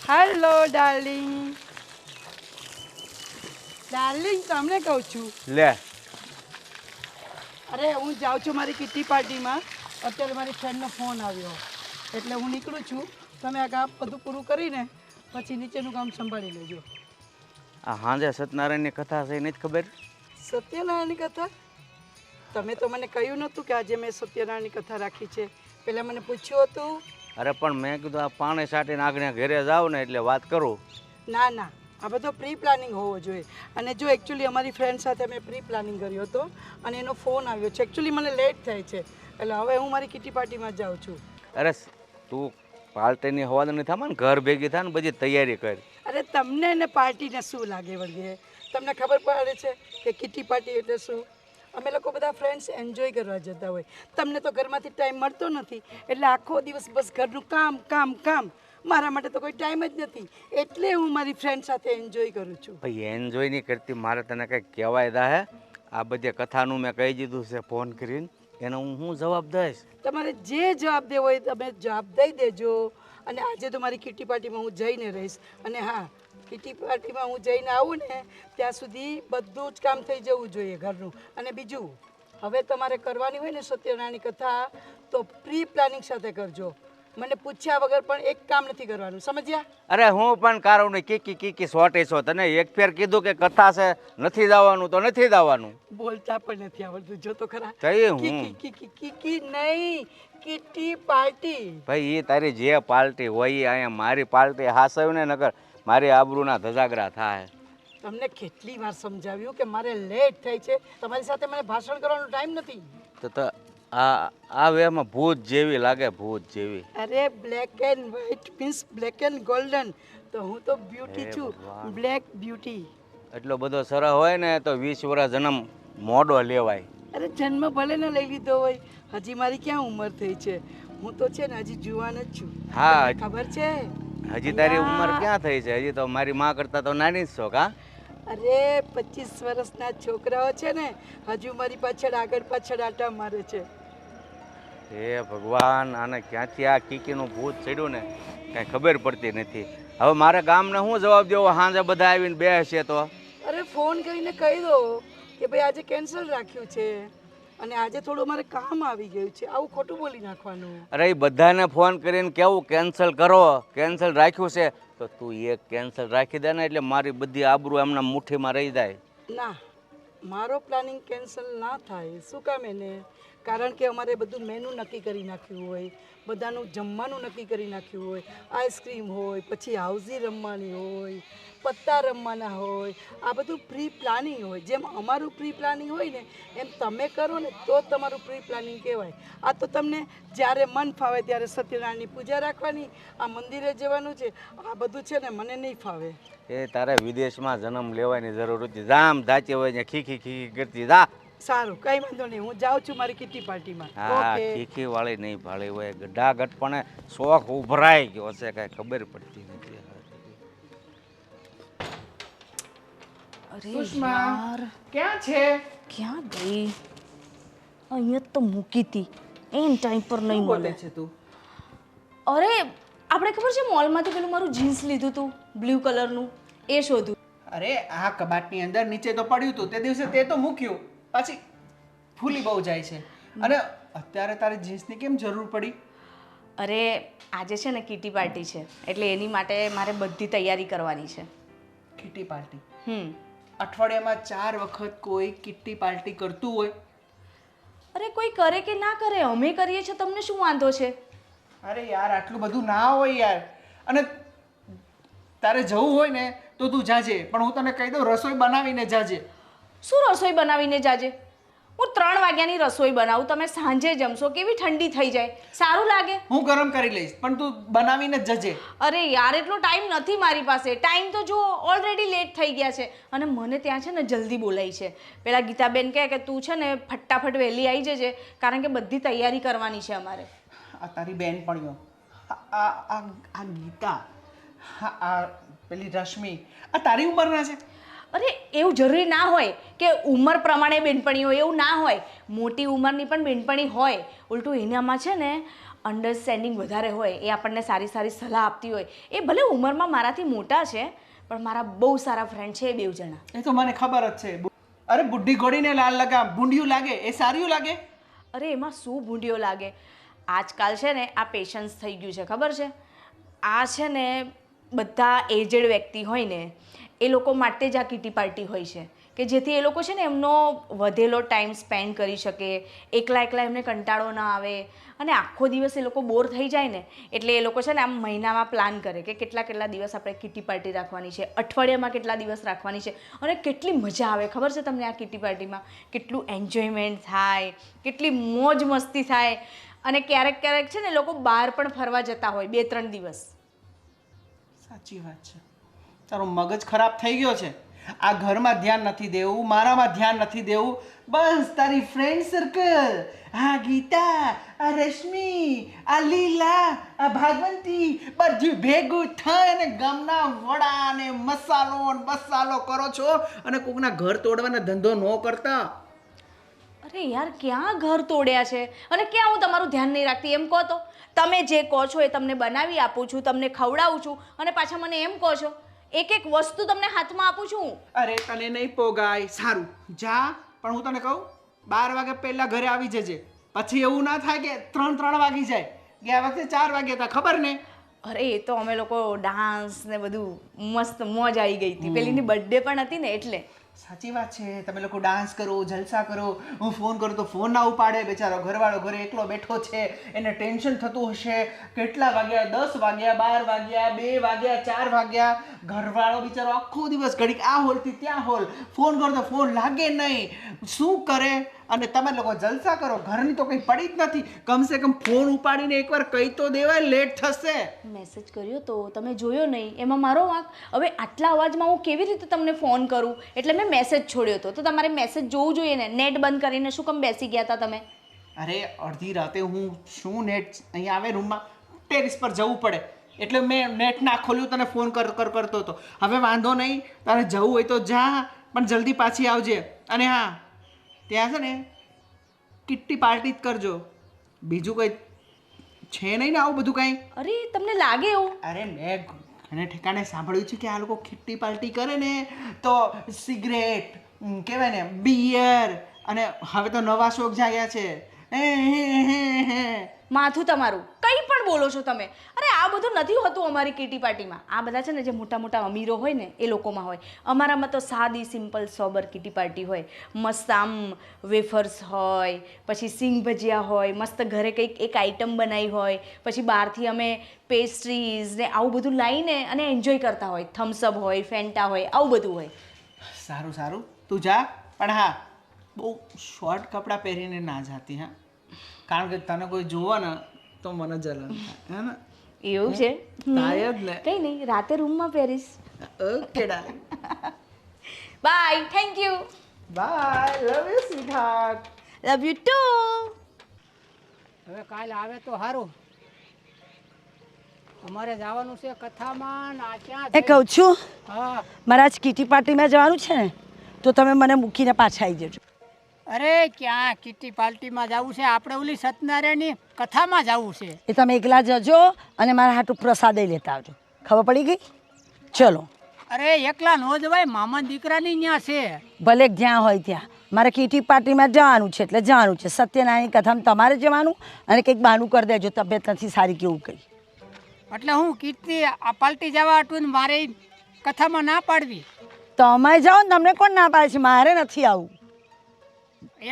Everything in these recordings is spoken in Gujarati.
Hello darling. ડાર્લિંગ તમને કહું છું. લે અરે હું જાઉં છું મારી કિટી પાર્ટીમાં. અત્યારે મારી ફ્રેન્ડનો ફોન આવ્યો એટલે હું નીકળું છું. તમે આ કામ બધું પૂરું કરીને પછી નીચેનું કામ સંભાળી લેજો. આ હાંજે સત્યનારાયણની કથા છે નથી ખબર? સત્યનારાયણની કથા? તમે તો મને કહ્યું નહોતું કે આજે મેં સત્યનારાયણની કથા રાખી છે. પહેલાં મને પૂછ્યું હતું. અરે પણ મેં કીધું આ પાણી સાટીને આગળ ઘરે જાવ ને એટલે વાત કરું. ના ના, આ બધો પ્રી પ્લાનિંગ હોવો જોઈએ. અને જો એકચ્યુઅલી અમારી ફ્રેન્ડ સાથે મેં પ્રી પ્લાનિંગ કર્યો હતો અને એનો ફોન આવ્યો છે. એકચ્યુઅલી મને લેટ થાય છે એટલે હવે હું મારી કિટી પાર્ટીમાં જાઉં છું. અરે તું પાર્ટીની હવા નથી થામાં ને ઘર ભેગી થાય ને બધી તૈયારી કર. અરે તમને ને પાર્ટીને શું લાગે વળગે? તમને ખબર પડે છે કે કિટી પાર્ટી એટલે શું? અમે લોકો બધા ફ્રેન્ડ્સ એન્જોય કરવા જતા હોય. તમને તો ઘરમાંથી ટાઈમ મળતો નથી એટલે આખો દિવસ બસ ઘરનું કામ કામ કામ. મારા માટે તો કોઈ ટાઈમ જ નથી એટલે હું મારી ફ્રેન્ડ સાથે એન્જોય કરું છું. ભાઈ એન્જોય નહીં કરતી મારે તને કંઈક કહેવાય દા હે. આ બધી કથાનું મેં કહી દીધું છે ફોન કરીને. એનો હું શું જવાબ દઈશ? તમારે જે જવાબ દેવો હોય તમે જવાબ દઈ દેજો. અને આજે તો મારી કિટી પાર્ટીમાં હું જઈને રહીશ. અને હા, કિટી પાર્ટીમાં હું જઈને આવું ને ત્યાં સુધી બધું જ કામ થઈ જવું જોઈએ ઘરનું. અને બીજું, હવે તમારે કરવાની હોય ને સત્યનારાયણની કથા તો પ્રી પ્લાનિંગ સાથે કરજો. મને પૂછ્યા વગર પણ એક કામ નથી કરવાનું, સમજ્યા? અરે હું પણ કારું ને કીકી સોટે છો. તને એક ફેર કીધું કે કથા છે નથી જવાનું તો નથી જવાનું. બોલતા પણ નથી આવડતું, જો તો ખરા. કઈ હું કીકી કીકી નહીં, કિટી પાર્ટી. ભાઈ એ તારી જે પાર્ટી હોય એ અહીંયા મારી પાર્ટી હાસવ ને નગર મારી આબરૂના ધજાગરા થાય. તમને કેટલી વાર સમજાવ્યું કે મારે લેટ થાય છે, તમારી સાથે મને ભાષણ કરવાનો ટાઈમ નથી. તો આ વેમાં ભૂત જેવી લાગે, ભૂત જેવી. અરે black and white means black and golden. તો હું તો બ્યુટી છું, બ્લેક બ્યુટી. એટલો બધો સરસ હોય ને તો 20 વર્ષ જન્મ મોડો લેવાય. અરે જન્મ ભલે ને લઈ લીધો હોય, હજી મારી ક્યાં ઉંમર થઈ છે? હું તો છે ને હજી જુવાન જ છું. હા, ખબર છે? હજી તારી ઉંમર ક્યાં થઈ છે? હજી તો મારી માં કરતા તો નાની જ છો કા? અરે 25 વર્ષના છોકરાઓ છે ને હજુ મારી પાછળ આગળ પાછળ આટા મારે છે. હે ભગવાન, આને ક્યાંથી આ કીકીનું ભૂત ચડ્યું ને કાંઈ ખબર પડતી નથી. હવે મારે ગામને શું જવાબ દેવો? સાંજે બધા આવીને બેસશે તો? અરે ફોન કરીને કહી દો કે ભાઈ આજે કેન્સલ રાખ્યું છે અને આજે થોડું મારે કામ આવી ગયું છે. આવું ખોટું બોલી નાખવાનું. અરે એ બધાને ફોન કરીને કેવું કેન્સલ કરો, કેન્સલ રાખ્યું છે તો તું એક કેન્સલ રાખી દે ને એટલે મારી બધી આબરૂ એમના મુઠ્ઠીમાં રહી જાય. ના, મારો પ્લાનિંગ કેન્સલ ના થાય. શું કામ એને? કારણ કે અમારે બધું મેનુ નક્કી કરી નાખ્યું હોય, બધાનું જમવાનું નક્કી કરી નાખ્યું હોય. આઈસ્ક્રીમ હોય, પછી હાઉઝી રમવાની હોય, પત્તા રમવાના હોય. આ બધું પ્રી પ્લાનિંગ હોય. જેમ અમારું પ્રી પ્લાનિંગ હોય ને એમ તમે કરો ને તો તમારું પ્રી પ્લાનિંગ કહેવાય. આ તો તમને જ્યારે મન ફાવે ત્યારે સત્યનારાયણની પૂજા રાખવાની, આ મંદિરે જવાનું છે, આ બધું છે ને મને નહીં ફાવે. એ તારે વિદેશમાં જન્મ લેવાની જરૂર હતી. જામ જાચી હોય ને ખીખી કરતી જા. સારું, કઈ વાંધો નહીં, હું જાઉં છું મારી કિટી પાર્ટીમાં. હા, ખીખી વાળી નહીં ભાળી હોય. ગઢા ગઢપણે શોખ ઉભરાઈ ગયો છે, કઈ ખબર પડતી નથી. અરે સુષ્મા, યાર, ક્યાં છે? ક્યાં ગઈ? અહીંયા જ તો મૂકી હતી. એન ટાઈમ પર નહીં મળે. છે તું? અરે આપણે ખબર છે મોલમાંથી પેલું મારું જીન્સ લીધું હતું બ્લુ કલરનું, એ શોધું. અરે આ કબાટની અંદર નીચે તો પડ્યું હતું તે દિવસે, તે તો મૂક્યું, પછી ફૂલી બહુ જાય છે. અને અત્યારે તારે જીન્સની કેમ જરૂર પડી? અરે આજે છે ને કિટી પાર્ટી છે એટલે એની માટે મારે બધી તૈયારી કરવાની છે. Kitty party? અઠવાડિયામાં 4 વખત કોઈ કિટી પાર્ટી કરતું હોય? અરે કોઈ કરે કે ના કરે, અમે કરીએ છીએ, તમને શું વાંધો છે? અરે યાર આટલું બધું ના હોય યાર. અને તારે જવું હોય ને તો તું જાજે, પણ હું તને કહી દઉં રસોઈ બનાવીને જાજે. શું રસોઈ બનાવીને જાજે? હું 3 વાગ્યાની રસોઈ બનાવું, તમે સાંજે જમશો, કેવી ઠંડી થઈ જાય, સારું લાગે? હું ગરમ કરી લઈશ પણ તું બનાવીને જ જજે. અરે યાર એટલો ટાઈમ નથી મારી પાસે. ટાઈમ તો જો ઓલરેડી લેટ થઈ ગયા છે અને મને ત્યાં છે ને જલ્દી બોલાઈ છે. પેલા ગીતાબેન કહે કે તું છે ને ફટાફટ વહેલી આવી જજે કારણ કે બધી તૈયારી કરવાની છે અમારે. આ તારી બેનપણીઓ, આ ગીતા, આ પેલી રશ્મિ, આ તારી ઉંમરના છે? અરે એવું જરૂરી ના હોય કે ઉંમર પ્રમાણે બેનપણી હોય, એવું ના હોય. મોટી ઉંમરની પણ બેનપણી હોય. ઉલટું એનામાં છે ને અન્ડરસ્ટેન્ડિંગ વધારે હોય, એ આપણને સારી સારી સલાહ આપતી હોય, એ ભલે ઉંમરમાં મારાથી મોટા છે પણ મારા બહુ સારા ફ્રેન્ડ છે એ બેઉ જણા. એ તો મને ખબર જ છે. અરે બુઢી ઘોડીને લાલ લગામ ભૂંડિયું લાગે એ સારું લાગે? અરે એમાં શું ભૂંડિયો લાગે? આજકાલ છે ને આ પેશન્સ થઈ ગયું છે, ખબર છે? આ છે ને બધા એજેડ વ્યક્તિ હોય ને એ લોકો માટે જ આ કીટી પાર્ટી હોય છે, કે જેથી એ લોકો છે ને એમનો વધેલો ટાઈમ સ્પેન્ડ કરી શકે, એકલા એકલા એમને કંટાળો ના આવે, અને આખો દિવસ એ લોકો બોર થઈ જાય ને એટલે એ લોકો છે ને આમ મહિનામાં પ્લાન કરે કે કેટલા કેટલા દિવસ આપણે કીટી પાર્ટી રાખવાની છે, અઠવાડિયામાં કેટલા દિવસ રાખવાની છે, અને કેટલી મજા આવે ખબર છે તમને આ કીટી પાર્ટીમાં? કેટલું એન્જોયમેન્ટ થાય, કેટલી મોજ મસ્તી થાય, અને ક્યારેક ક્યારેક છે ને લોકો બહાર પણ ફરવા જતા હોય 2-3 દિવસ. સાચી વાત છે. તારો મગજ ખરાબ થઈ ગયો છે. આ ઘરમાં ધ્યાન નથી દેવું, મારામાં ધ્યાન નથી દેવું, બસ તારી ફ્રેન્ડ સર્કલ, આ ગીતા, આ રશ્મિ, આ લીલા, આ ભાગવંતી બધું ભેગું થાય અને ગામના વડા અને મસાલો ને બસાલો કરો છો અને કોકના ઘર તોડવાનો ધંધો ન કરતા. અરે યાર ક્યાં ઘર તોડ્યા છે અને ક્યાં હું તમારું ધ્યાન નહીં રાખતી એમ કહો તો? તમે જે કહો છો એ તમને બનાવી આપું છું, તમને ખવડાવું છું, અને પાછા મને એમ કહો છો એક એક વસ્તુ તમને હાથમાં આપું છું. અરે તને નહીં પોગાય, સારું જા, પણ હું તને કહું 12 વાગે પહેલા ઘરે આવી જજે. પછી એવું ના થાય કે 3 વાગી જાય. ગયા વખતે 4 વાગ્યા હતા, ખબર ને? અરે એ તો અમે લોકો ડાન્સ ને બધું મસ્ત મોજ આવી ગઈ હતી, પેલીની બર્થડે પણ હતી ને એટલે. સાચી વાત છે. તમે લોકો ડાન્સ કરો, જલસા કરો, હું ફોન કરું તો ફોન ના ઉપાડે. બેચારો ઘરવાળો ઘરે એકલો બેઠો છે, એને ટેન્શન થતું હશે. કેટલા વાગ્યા? 10 વાગ્યા, 12 વાગ્યા, 2 વાગ્યા, 4 વાગ્યા. ઘરવાળો બિચારો આખો દિવસ ઘડીક આ હોલથી ત્યાં હોલ, ફોન કરો તો ફોન લાગે નહીં. શું કરે? અને તમે લોકો જલસા કરો, ઘરની તો કંઈ પડી જ નથી. કમસે કમ ફોન ઉપાડીને એકવાર કહી તો દેવાય, લેટ થશે. મેસેજ કર્યો તો તમે જોયો નહીં, એમાં મારો વાંક? હવે આટલા અવાજમાં હું કેવી રીતે તમને ફોન કરું? એટલે મેં મેસેજ છોડ્યો હતો. તો તમારે મેસેજ જોવું જોઈએ ને. નેટ બંધ કરીને શું કામ બેસી ગયા હતા તમે? અરે અડધી રાતે હું શું નેટ અહીંયા આવે રૂમમાં, ટેરિસ પર જવું પડે એટલે મેં નેટ ના ખોલ્યું, તને ફોન કરતો હતો. હવે વાંધો નહીં, તારે જવું હોય તો જા, પણ જલ્દી પાછી આવજે. અને હા, ત્યાં છે ને કિટ્ટી પાર્ટી જ કરજો, બીજું કંઈ છે નહીં ને આવું બધું કાંઈ. અરે તમને લાગે એવું? અરે મેં ઘણે ઠેકાણે સાંભળ્યું છે કે આ લોકો કિટ્ટી પાર્ટી કરે ને તો સિગરેટ કહેવાય ને, બિયર, અને હવે તો નવા શોખ જાગ્યા છે. માથું તમારું, કંઈ પણ બોલો છો તમે. અરે આ બધું નથી હોતું અમારી કીટી પાર્ટીમાં. આ બધા છે ને જે મોટા મોટા અમીરો હોય ને એ લોકોમાં હોય. અમારામાં તો સાદી સિમ્પલ સોબર કીટી પાર્ટી હોય. મસ્ત આમ વેફર્સ હોય, પછી સિંગ ભજીયા હોય, મસ્ત ઘરે કંઈક એક આઈટમ બનાવી હોય, પછી બહારથી અમે પેસ્ટ્રીઝ ને આવું બધું લાવીને અને એન્જોય કરતા હોય. થમ્સઅપ હોય, ફેન્ટા હોય, આવું બધું હોય. સારું સારું, તું જા, પણ હા બહુ શોર્ટ કપડાં પહેરીને ના જાતી. હા, કારણ કે તને કોઈ જોવે ને તો મને જલન થાય, હે ને? એવું છે? થાય જ ને. કંઈ નહીં, રાતે રૂમમાં પહેરીશ. Okay darling, bye, thank you, bye, love you sweetheart. Love you too. હવે કાલે આવે તો સારું. અમારે જવાનું છે કથામાં. આ ક્યાં એ કહું છું, હા, મારા જ કીટી પાર્ટીમાં જવાનું છે ને, તો તમે મને મૂકીને પાછા આવી જજો. અરે ક્યાં કીટી પાર્ટીમાં જવું છે? આપણે ઓલી સત્યનારાયણની કથામાં જવું છે. એ તમે એકલા જજો અને મારા હાટું પ્રસાદ લેતા આવજો. ખબર પડી ગઈ? ચલો. અરે એકલા નો જવાય, મામા દીકરાની ત્યાં છે. ભલે જ્યાં હોય ત્યાં, મારે કીટી પાર્ટીમાં જવાનું છે એટલે જવાનું છે. સત્યનારાયણની કથામાં તમારે જવાનું, અને કંઈક બહાનું કરી દેજો તબિયત નથી સારી કેવું કંઈ. એટલે હું કીર્તિ આ પાર્ટી જવા હતું ને મારે કથામાં ના પાડવી. તમે જાઓ ને, તમને કોણ ના પાડે છે? મારે નથી આવું.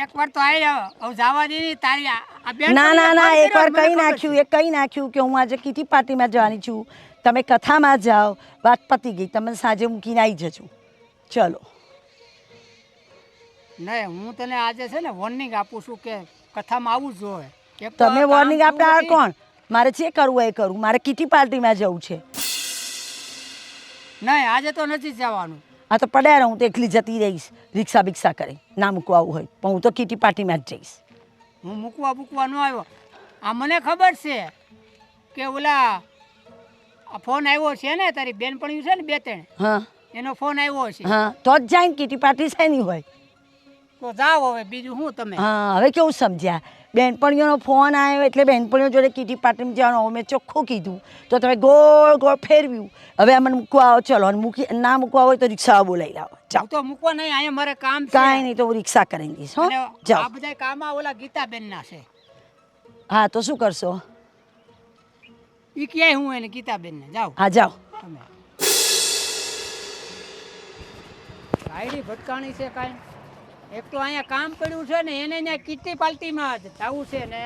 એકવાર તો આવી હવે જવા દે તારી આ બેન. ના ના ના, મને એકવાર ખબર કહી નાખ્યું, એ કહી નાખ્યું કે હું આજે કીટી પાર્ટીમાં જવાની છું. તમે કથામાં જાઓ, વાત પતી ગઈ. તમે સાંજે મૂકીને આવી જજો. ચલો. નહીં, હું તને આજે છે ને વોર્નિંગ આપું છું કે કથામાં આવવું જ જોઈએ. એક તો તમે કામ વોર્નિંગ આપતા પૂરું કોણ? મારે જે કરવું એ કરું. મારે કીટી પાર્ટીમાં જવું છે. નહીં, આજે તો નથી જવાનું. આ તો પડ્યા રહું તો એકલી જતી રહીશ રિક્ષા બિક્ષા કરી. ના મૂકવા આવું હોય પણ હું તો કીટી પાર્ટીમાં જ જઈશ. હું મૂકવા ન આવ્યો. આ મને ખબર છે કે ઓલા આ ફોન આવ્યો છે ને, તારી બેનપણીઓ છે ને 2-3, હા એનો ફોન આવ્યો છે. હા, તો જ જાય ને. કીટી પાર્ટી છે નહીં હોય તો જાઓ હવે, બીજું હું તમે. હા, હવે કેવું સમજ્યા? બેનપણીઓનો ફોન આવ્યો એટલે બેનપણીઓ જોડે કીટી પાર્ટીમાં જવાનું મેં ચોખ્ખું કીધું તો તમે ગોળ ગોળ ફેરવ્યું. હવે આ મને મૂકવા આવો ચલો, અને ના મૂકવા હોય તો રિક્ષાવાળો બોલાવી લાવો. હું જાઓ, તો મૂકવા નહીં, અહીંયા મારે કામ છે. કાંઈ નહીં તો હું રિક્ષા કરી દઈશ. હો અને જાઓ. આ બધા કામ ઓલા ગીતાબેનના છે. હા તો શું કરશો? ઈ ક્યાંય હું એને ગીતાબેનને જાઓ હા જાઓ. તમે. ગાયડી ભટકાણી છે કાંઈ. એક તો અહીંયા કામ પડ્યું છે ને એને ત્યાં કીટી પાર્ટીમાં જ જવું છે ને.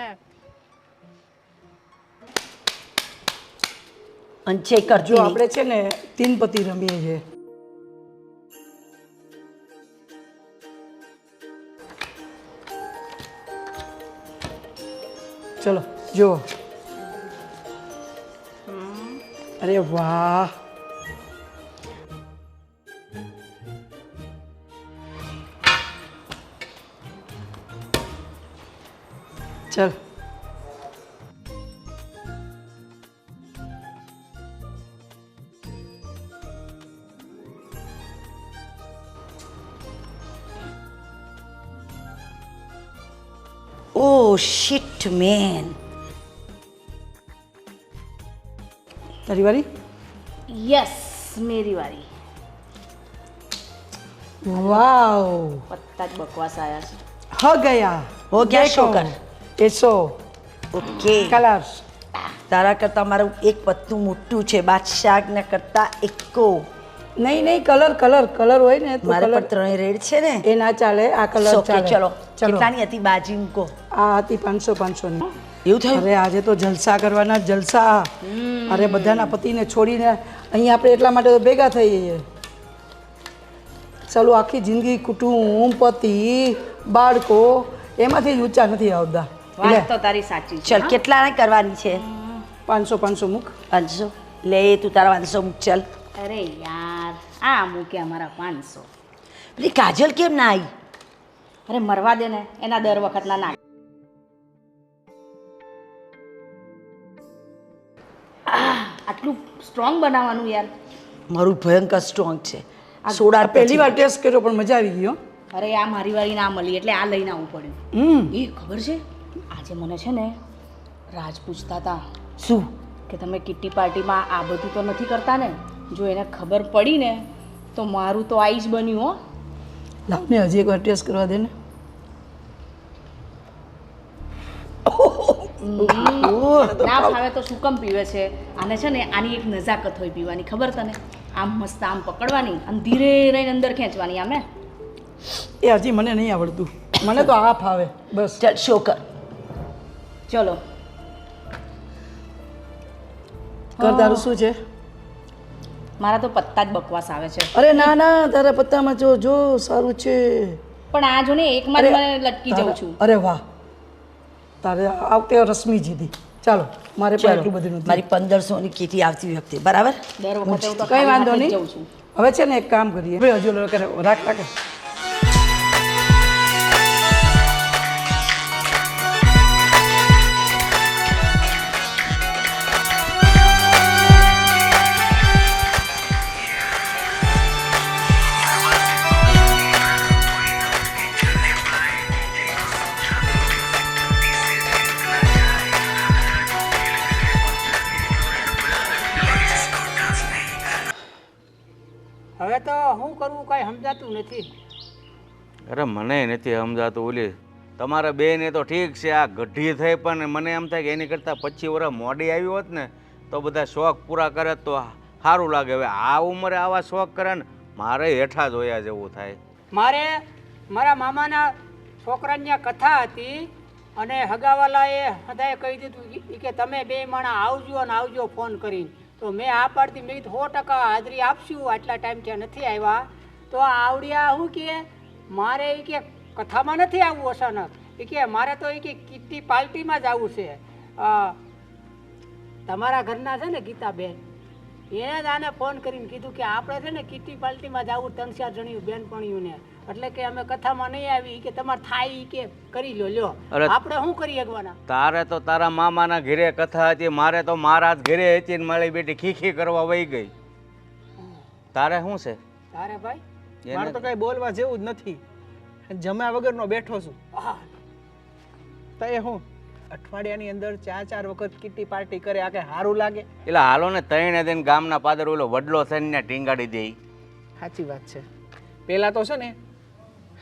અને ચેક કરજો જો આપણે છે ને 3 પત્તી રમીએ છીએ. ચલો જુઓ. અરે વાહ, ચલ ઓ શિટ મેન. તારી વારી. યસ, મેરી વારી. વાવ, પત્તા જ બકવાસ આયા છે. હ ગયા. હો ગયા, શો કર. એસો ઓકે, કલર્સ. તારા કરતાં મારું એક પત્તું મોટું છે, બાદશાહના કરતાં એકો. નહીં નહીં, કલર કલર કલર હોય ને તો મારે કલર પણ 3 રેડ છે ને. એ ના ચાલે, આ કલર ઓકે ચાલે. ચલો. ચલો, કેટલાની હતી બાજી મૂકો? આ હતી 500 ની. એવું થયું? અરે આજે તો જલસા કરવાના, જલસા. અરે બધાના પતિને છોડીને અહીંયા આપણે એટલા માટે તો ભેગા થઈ જઈએ. ચાલો, આખી જિંદગી કુટુંબ, પતિ, બાળકો એમાંથી જ ઊંચા નથી આવતા. વાત તો તારી સાચી છે. ચલ, કેટલાને કરવાની છે? 500 મૂક. 500 લે, તું તારા 500 મૂક. ચલ. અરે યાર, આ મૂક્યા મારા 500. પેલી કાજલ કેમ ના આવી? અરે મરવા દે ને, એના દર વખતના ના. આટલું સ્ટ્રોંગ બનાવવાનું યાર. મારું ભયંકર સ્ટ્રોંગ છે. સોડા પહેલી વાર ટેસ્ટ કર્યો પણ મજા આવી ગઈ હો. અરે આ મારી વાળી ના મળી એટલે આ લઈને આવવું પડ્યું. એ ખબર છે, આજે મને છે ને રાજ પૂછતા હતા શું કે તમે કિટ્ટી પાર્ટીમાં આ બધું તો નથી કરતા ને? જો એને ખબર પડી ને તો મારું તો આઈ જ બન્યું હો. લાવને હજી એકવાર ટેસ્ટ કરવા દે ને. ના ફાવે તો શું કેમ પીવે છે? આને છે ને આની એક નજાકત હોય પીવાની, ખબર તને? આમ મસ્ત આમ પકડવાની અને ધીરે રહીને અંદર ખેંચવાની. આમે એ હજી મને નહીં આવડતું, મને તો આ ફાવે બસ. ચલ શો કર. ચલો કર, તારું શું છે? મારા તો પત્તા જ બકવાસ આવે છે. અરે ના ના, તારા પત્તામાં જો જો સારું છે. પણ આ જો ને એકમાં જ અરે, મને લટકી જાઉં છું. અરે વાહ, તારે આ વખતે રશ્મિ જીતી. ચાલો, મારે પણ એટલું બધું નથી. મારી 1500 ની કીટી આવતી વખતે બરાબર. દર વખતે હું તો કઈ વાંધો ખાલી હાથે જ નહીં. જાઉં છું. હવે છે ને એક કામ કરીએ, હવે હજુ રાખ રાખ. હવે તો શું કરવું કાંઈ સમજાતું નથી. અરે મને નથી સમજાતું. ઓલી તમારા બેને તો ઠીક છે, આ ગઢી થઈ પણ મને એમ થાય કે એની કરતાં 25 વર્ષ મોડી આવી હોત ને તો બધા શોખ પૂરા કરે તો સારું લાગે. હવે આ ઉંમરે આવા શોખ કરે ને મારે હેઠા જોયા જેવું થાય. મારે મારા મામાના છોકરાની ત્યાં કથા હતી અને હગાવાલાએ બધાએ કહી દીધું કે તમે 2 માણા આવજો ને આવજો ફોન કરીને. તો મેં આ પાડતી, મેં કીધું 100% હાજરી આપશું, આટલા ટાઈમ ત્યાં નથી આવ્યા. તો આવડ્યા શું કે મારે એ કે કથામાં નથી આવવું અચાનક, એ કે મારે તો એ કે કિટ્ટી પાર્ટીમાં જ આવવું છે. તમારા ઘરના છે ને ગીતાબેન, એને જ આને ફોન કરીને કીધું કે આપણે છે ને કિટ્ટી પાર્ટીમાં જ આવું 3-4 જણિયું બેનપણીઓને, એટલે કે અમે કથામાં નહીં આવી કે તમારે થાય ઈ કે કરી લ્યો. અરે, આપણે શું કરી શકવાના? તારે તો તારા મામાના ઘરે કથા હતી, મારે તો મારા જ ઘરે હતી ને મારી બેટી ખીખી કરવા વહી ગઈ. તારે શું છે? તારે ભાઈ મારે તો કઈ બોલવા જેવું જ નથી, જમ્યા વગરનો બેઠો છું. તો એ હું અઠવાડિયાની અંદર 4 વખત કિટી પાર્ટી કરે આ કે સારું લાગે? એટલે હાલો ને તઈને દઈને ગામના પાદર ઓલો વડલો થઈને ટીંગાડી દે. સાચી વાત છે. પહેલા તો છે ને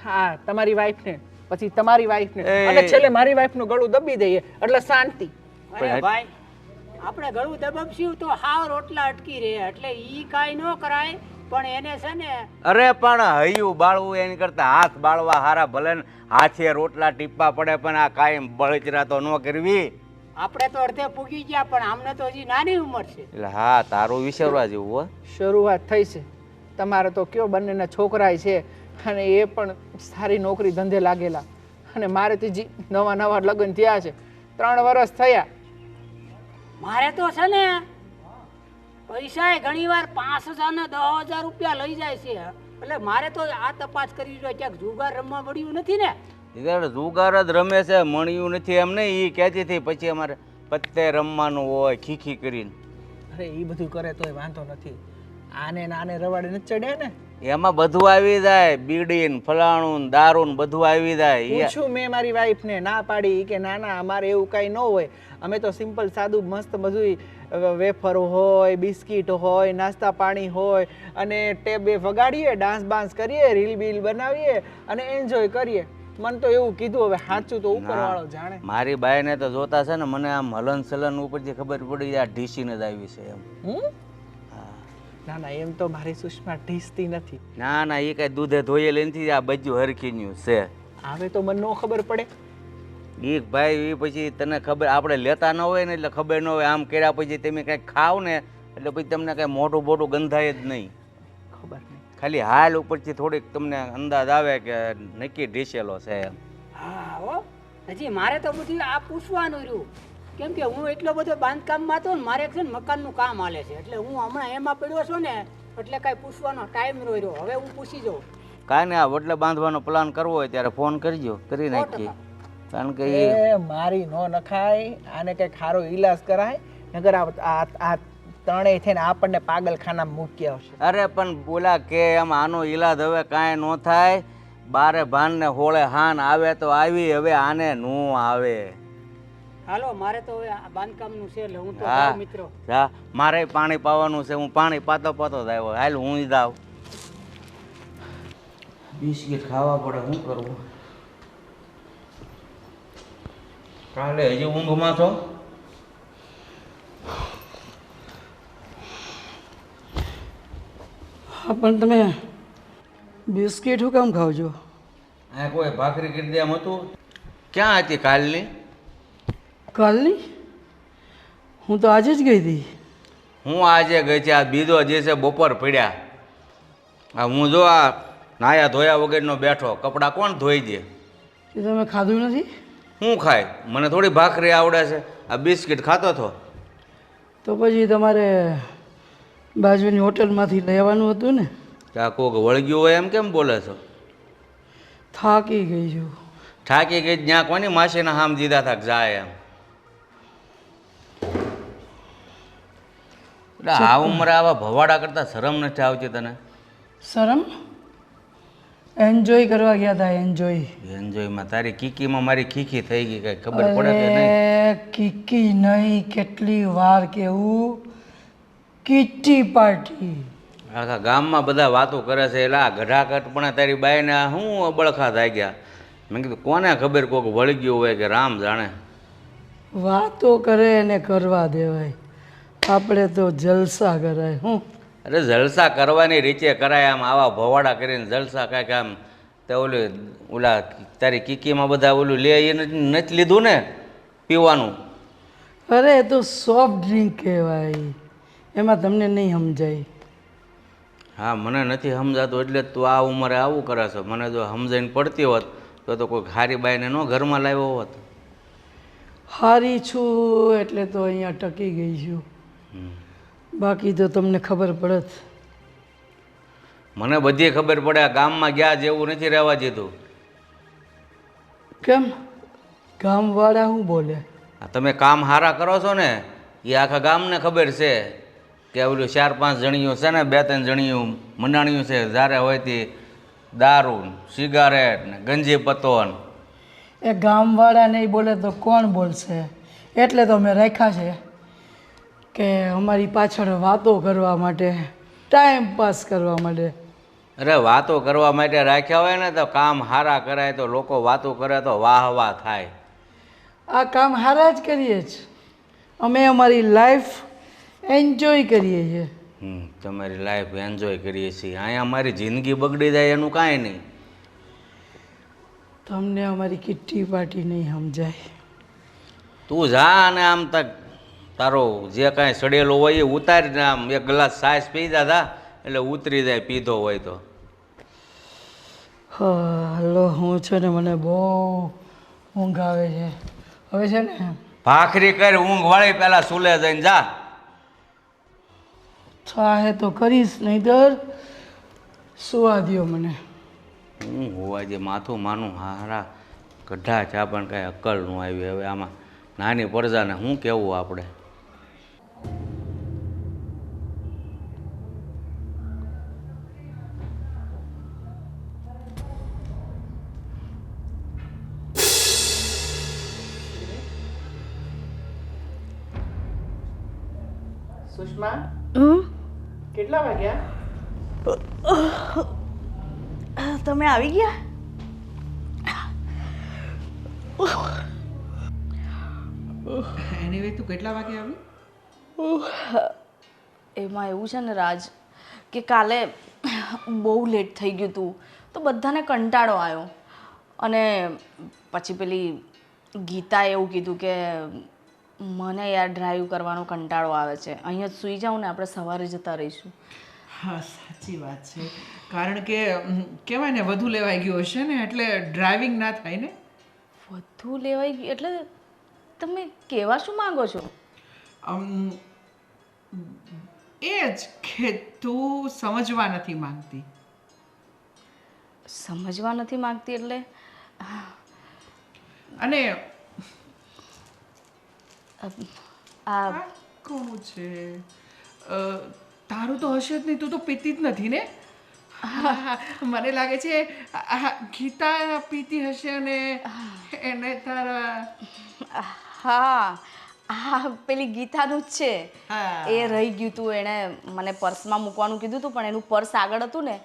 હા તમારી વાઈફને, પછી તમારી વાઈફને, અને છેલ્લે મારી વાઈફનું ગળું દબી દઈએ એટલે શાંતિ. અરે ભાઈ આપણે ગળું દબાવશું તો હાવ રોટલા અટકી રહે, એટલે ઈ કાંઈ ન કરાય. પણ એને છે ને અરે પણ હૈયું બાળવું એની કરતા હાથ બાળવા હારા. ભલે ને હાથે રોટલા ટીપા પડે પણ આ કાયમ બળતરા તો ન કરવી. આપણે તો અડધે પૂગી ગયા, પણ આમને તો હજી નાની ઉંમર છે. એટલે હા તારું વિચારવા જેવું હો. શરૂઆત થઈ છે. તમારે તો કયો બંનેના છોકરાય છે અને એ પણ સારી નોકરી ધંધે લાગેલા, અને મારે તો હજી નવા લગ્ન થયા છે, 3 વર્ષ થયા. મારે તો છે ને પૈસા ઘણી વાર 5,000 ને 10,000 રૂપિયા લઈ જાય છે. એટલે મારે તો આ તપાસ કરવી જોઈએ ક્યાંક જુગાર રમવા મળ્યું નથી ને. જુગાર જ રમે છે, મળ્યું નથી એમ નહીં. એ કહેતી હતી પછી અમારે પત્તે રમવાનું હોય ખીખી કરીને. અરે એ બધું કરે તોય વાંધો નથી, આને નાને રવાડે નથી ચડે ને. એમાં બધું આવી જાય, બીડી ને ફલાણું ને દારૂ ને બધું આવી જાય. પૂછ્યું મેં મારી વાઈફને, ના પાડી કે ના ના અમારે એવું કાંઈ ન હોય, અમે તો સિમ્પલ સાદું મસ્ત બધું વેફર હોય, બિસ્કીટ હોય, નાસ્તા પાણી હોય, અને ટેબે વગાડીએ, ડાન્સ બાન્સ કરીએ, રીલ બીલ બનાવીએ અને એન્જોય કરીએ. મને તો એવું કીધું, હવે સાચું તો ઉપરવાળો જાણે. મારી બાઈને તો જોતા છે ને મને આમ હલન ચલન ઉપરથી ખબર પડી જાય ઢીસીને જ આવી છે એમ. ના ના એમ તો મારી સુષ્મા ઢીસતી નથી. ના ના એ કઈ દૂધે ધોયેલી નથી, આ બધું હરખીન્યું છે. હવે તો મને ન ખબર પડે. એ ભાઈ એ પછી તને ખબર, આપણે લેતા ન હોય ને એટલે ખબર ન હોય. આમ કર્યા પછી તમે કંઈક ખાવ ને એટલે પછી તમને કંઈ મોટું બોટું ગંધાય જ નહીં. ખબર નહીં, ખાલી હાલ ઉપરથી થોડીક તમને અંદાજ આવે કે નક્કી ઢીસેલો છે એમ. હા હો, હજી મારે તો બધું આ પૂછવાનું રહ્યું, કેમ કે હું એટલો બધો બાંધકામમાં હતો ને, મારે છે ને મકાનનું કામ હાલે છે, એટલે હું હમણાં એમાં પડ્યો છું ને, એટલે કાંઈ પૂછવાનો ટાઈમ રહ્યો. હવે હું પૂછી જાઉં. કાંઈ ને આ વડલે બાંધવાનો પ્લાન કરવો હોય ત્યારે ફોન કરજો, કરી નાખીએ. કારણ કે એ મારી નો નખાય, આને કંઈક સારો ઈલાજ કરાય, નગર આ ત્રણેય થઈને આપણને પાગલખાનામાં મૂકી આવશે. અરે પણ બોલા કે એમ આનો ઈલાજ હવે કાંઈ ન થાય. બારે ભાન ને હોળે હાન આવે તો આવી, હવે આને નો આવે. હાલો મારે તો હવે આ બાંધકામનું છે, એટલે હું તો હા જાઉં મિત્રો. હા મારે પાણી પાવાનું છે, હું પાણી પાતો પાતો જ આવ્યો. હાલ હું જાઉં. બિસ્કિટ ખાવા પડે, શું કરવું? કાલે હજી ઊંઘમાં છો? હા પણ તમે બિસ્કિટ શું કામ ખાવ છો? આ કોઈ ભાખરી કરી દે એમ હતું? ક્યાં હતી કાલની? કાલની? હું તો આજે જ ગઈ હતી. હું આજે ગઈ છે, આ બીજો જે છે બપોર પડ્યા. આ હું જો આ નાયા ધોયા વગરનો બેઠો, કપડાં કોણ ધોઈ દે? એ તમે ખાધું નથી? હું ખાય? મને થોડી ભાખરી આવડે છે. આ બિસ્કિટ ખાતો હતો. તો પછી તમારે બાજુની હોટલમાંથી લેવાનું હતું ને. ત્યાં કોક વળગ્યું હોય એમ કેમ બોલે છો? થાકી ગઈ છું. થાકી ગઈ ત્યાં કોની માસીના હામ દીધા થાક જાય એમ. એટલે આ ઉંમરે આવા ભવાડા કરતા શરમ નથી આવતી તને? શરમ? એન્જોય કરવા ગયા હતા. એન્જોયમાં તારી કીકીમાં મારી ખીખી થઈ ગઈ, કઈ ખબર પડે કે નહીં? અરે કીકી નહીં, કેટલી વાર કેવું, કિટી પાર્ટી. આખા ગામમાં બધા વાતો કરે છે, એટલે આ ગઢાકટ પણ તારી બાઈને શું અબળખા થઈ ગયા. મેં કીધું કોને ખબર કોક વળગ્યું હોય કે રામ જાણે. વાતો કરે ને કરવા દેવાય, આપણે તો જલસા કરાય. હું અરે જલસા કરવાની રીતે કરાય, આમ આવા ભવાડા કરીને જલસા કાંઈક આમ. તે ઓલા તારી કીકીમાં બધા ઓલું લે એ નથી લીધું ને પીવાનું? અરે એ તો સોફ્ટ ડ્રિંક કહેવાય, એમાં તમને નહીં સમજાય. હા મને નથી સમજાતું એટલે તું આ ઉંમરે આવું કરે છે. મને જો સમજાઈને પડતી હોત તો કોઈ હારી બાઈને ન ઘરમાં લાવ્યો હોત. હારી છું એટલે તો અહીંયા ટકી ગઈ છું, બાકી તો તમને ખબર પડત. મને બધી ખબર પડે. આ ગામમાં ગયા જેવું નથી રહેવા દીધું. કેમ? ગામવાળા શું બોલે? તમે કામ સારા કરો છો ને એ આખા ગામને ખબર છે કે ઓલું 4-5 જણીયું છે ને, 2-3 જણીયું મંડાણીયું છે, જ્યારે હોય તે દારૂ, સિગારેટ ને ગંજી પત્તો. એ ગામવાળા નહીં બોલે તો કોણ બોલશે? એટલે તો મેં રાખ્યા છે કે અમારી પાછળ વાતો કરવા માટે, ટાઈમ પાસ કરવા માટે. અરે વાતો કરવા માટે રાખ્યા હોય ને તો કામ સારા કરાય તો લોકો વાતો કરે તો વાહ વાહ થાય. આ કામ હારા જ કરીએ જ. અમે અમારી લાઈફ એન્જોય કરીએ છીએ. તમારી લાઈફ એન્જોય કરીએ છીએ. અહીંયા અમારી જિંદગી બગડી જાય એનું કાંઈ નહીં. તમને અમારી કિટ્ટી પાર્ટી નહીં સમજાય. તું જા અને આમ તક તારો જે કાંઈ સડેલો હોય એ ઉતારીને આમ એક ગ્લાસ છાશ પી જા એટલે ઉતરી જાય પીધો હોય તો. હલો, હું છે ને મને બહુ ઊંઘ આવે છે. હવે છે ને ભાખરી કરી ઊંઘ વાળી પહેલાં સુલે જઈને જા. ચાહે તો કરીશ, નહીંતર સુવા દ્યો મને. હું હોવા જે માથું માનું હારા ગઢા ચા પણ કાંઈ અક્કલ ન આવી. હવે આમાં નાની પ્રજાને શું કહેવું આપણે? સુષ્મા, કેટલા વાગ્યા? તમે આવી ગયા? એનીવે તું કેટલા વાગે આવી? એમાં એવું છે ને રાજ કે કાલે બહુ લેટ થઈ ગયું હતું તો બધાને કંટાળો આવ્યો અને પછી પેલી ગીતાએ એવું કીધું કે મને યાર ડ્રાઈવ કરવાનો કંટાળો આવે છે, અહીંયા જ સૂઈ જાઉં ને આપણે સવારે જતા રહીશું. હા, સાચી વાત છે. કારણ કે કહેવાય ને વધુ લેવાઈ ગયું હશે ને એટલે ડ્રાઇવિંગ ના થાય ને. વધુ લેવાઈ ગયું એટલે તમે કહેવા શું માંગો છો? એ જ કે તું સમજવા નથી માંગતી. સમજવા નથી માંગતી એટલે? અને આ કોણ છે? તારું તો હશે જ નહીં, તું તો પીતી જ નથી ને. મને લાગે છે ગીતા પીતી હશે અને એને તારા. હા, આ પેલી ગીતાનું જ છે. હા. એ રહી ગયું હતું, એણે મને પર્સમાં મૂકવાનું કીધું હતું પણ એનું પર્સ આગળ હતું ને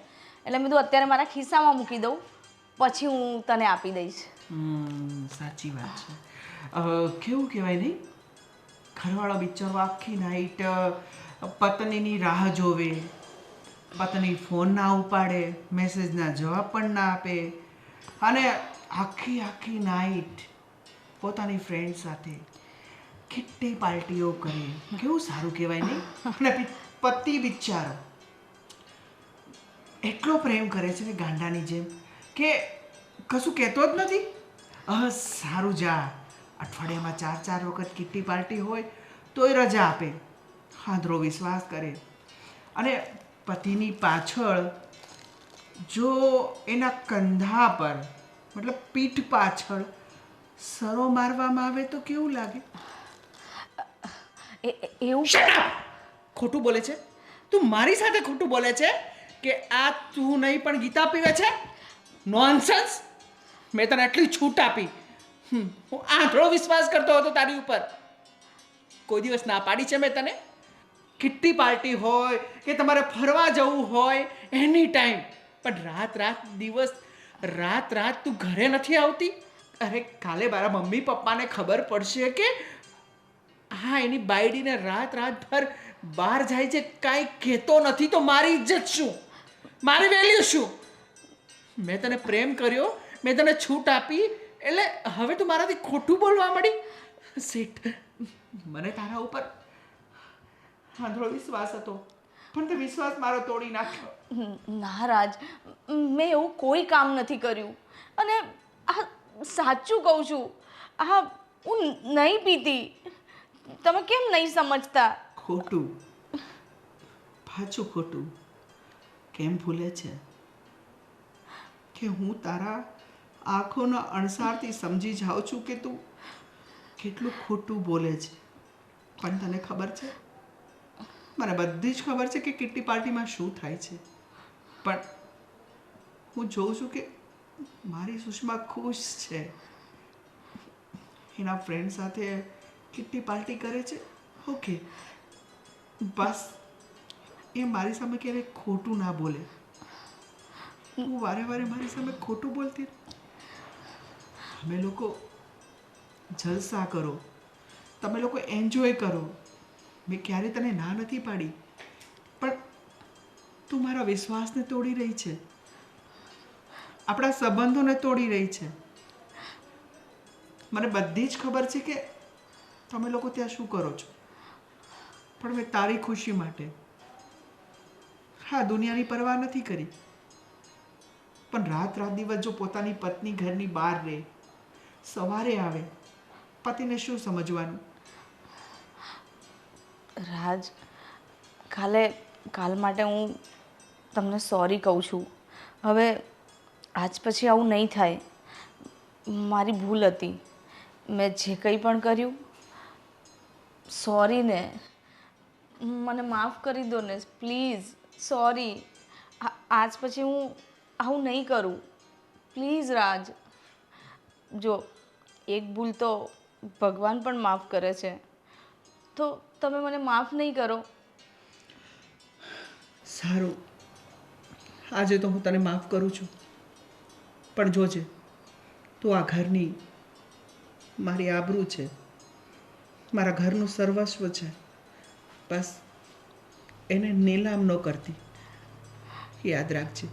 એટલે મેં કીધું અત્યારે મારા ખિસ્સામાં મૂકી દઉં પછી હું તને આપી દઈશ. સાચી વાત છે. કેવું કહેવાય નહીં, ઘરવાળો બિચારો આખી નાઈટ પત્નીની રાહ જોવે, પત્ની ફોન ના ઉપાડે, મેસેજના જવાબ પણ ના આપે અને આખી નાઈટ પોતાની ફ્રેન્ડ સાથે કિટ્ટી પાર્ટીઓ કરે. કેવું સારું કહેવાય નહીં. અને પતિ બિચારો એટલો પ્રેમ કરે છે ને ગાંડાની જેમ કે કશું કહેતો જ નથી. સારું જા, અઠવાડિયામાં 4 વખત કિટ્ટી પાર્ટી હોય તોય રજા આપે, આંધળો વિશ્વાસ કરે. અને પતિની પાછળ જો એના કંધા પર મતલબ પીઠ પાછળ સરો મારવામાં આવે તો કેવું લાગે? એવું ખોટું બોલે છે તું, મારી સાથે ખોટું બોલે છે કે આ તું નહીં પણ ગીતા પીવે છે. નોનસેન્સ. મેં તને આટલી છૂટ આપી, હું આંધળો વિશ્વાસ કરતો હતો તારી ઉપર. કોઈ દિવસ ના પાડી છે મેં તને? કિટ્ટી પાર્ટી હોય કે તમારે ફરવા જવું હોય એની ટાઈમ, પણ રાત તું ઘરે નથી આવતી. અરે કાલે મારા મમ્મી પપ્પાને ખબર પડશે કે હા એની બાયડીને રાતભર બહાર જાય છે, કાંઈ કહેતો નથી તો મારી ઇજ્જત શું, મારી વેલ્યુ શું? મેં તને પ્રેમ કર્યો, મેં તને છૂટ આપી એટલે હવે તું મારાથી ખોટું બોલવા મળી. શેઠ, મને તારા ઉપર આંધળો વિશ્વાસ હતો પણ તે વિશ્વાસ મારો તોડી નાખ્યો. ના રાજ, મેં એવું કોઈ કામ નથી કર્યું અને આ સાચું કહું છું, આ હું નહીં પીતી. તમે કેમ નહીં સમજતા? ખોટું, પાછું ખોટું કેમ ભૂલે છે કે હું તારા આંખોના અણસારથી સમજી જાઉં છું કે તું કેટલું ખોટું બોલે છે. પણ તને ખબર છે, મને બધી જ ખબર છે કે કિટ્ટી પાર્ટીમાં શું થાય છે, પણ હું જોઉં છું કે મારી સુષ્મા ખુશ છે. એના ફ્રેન્ડ સાથે કિટ્ટી પાર્ટી કરે છે. ઓકે, બસ એ મારી સામે ક્યારેય ખોટું ના બોલે. હું વારે વારે મારી સામે ખોટું બોલતી. તમે લોકો જલસા કરો, તમે લોકો એન્જોય કરો. મેં ક્યારે તને ના નથી પાડી, પણ તું મારા વિશ્વાસને તોડી રહી છે, આપણા સંબંધોને તોડી રહી છે. મને બધી જ ખબર છે કે તમે લોકો ત્યાં શું કરો છો, પણ મેં તારી ખુશી માટે દુનિયાની પરવા નથી કરી. પણ રાત દિવસ જો પોતાની પત્ની ઘરની બહાર રહે, સવારે આવે, પતિને શું સમજવાનું? રાજ, કાલ માટે હું તમને સોરી કહું છું. હવે આજ પછી આવું નહીં થાય. મારી ભૂલ હતી. મેં જે કંઈ પણ કર્યું, સોરી ને. મને માફ કરી દો ને પ્લીઝ. સોરી. આજ પછી હું આવું નહીં કરું. પ્લીઝ રાજ. જો એક ભૂલ તો ભગવાન પણ માફ કરે છે, તો તમે મને માફ નહીં કરો? સારું, આજે તો હું તને માફ કરું છું, પણ જોજે, તું આ ઘરની મારી આબરૂ છે, મારા ઘરનું સર્વસ્વ છે. બસ એને નીલામ ન કરતી, યાદ રાખજે.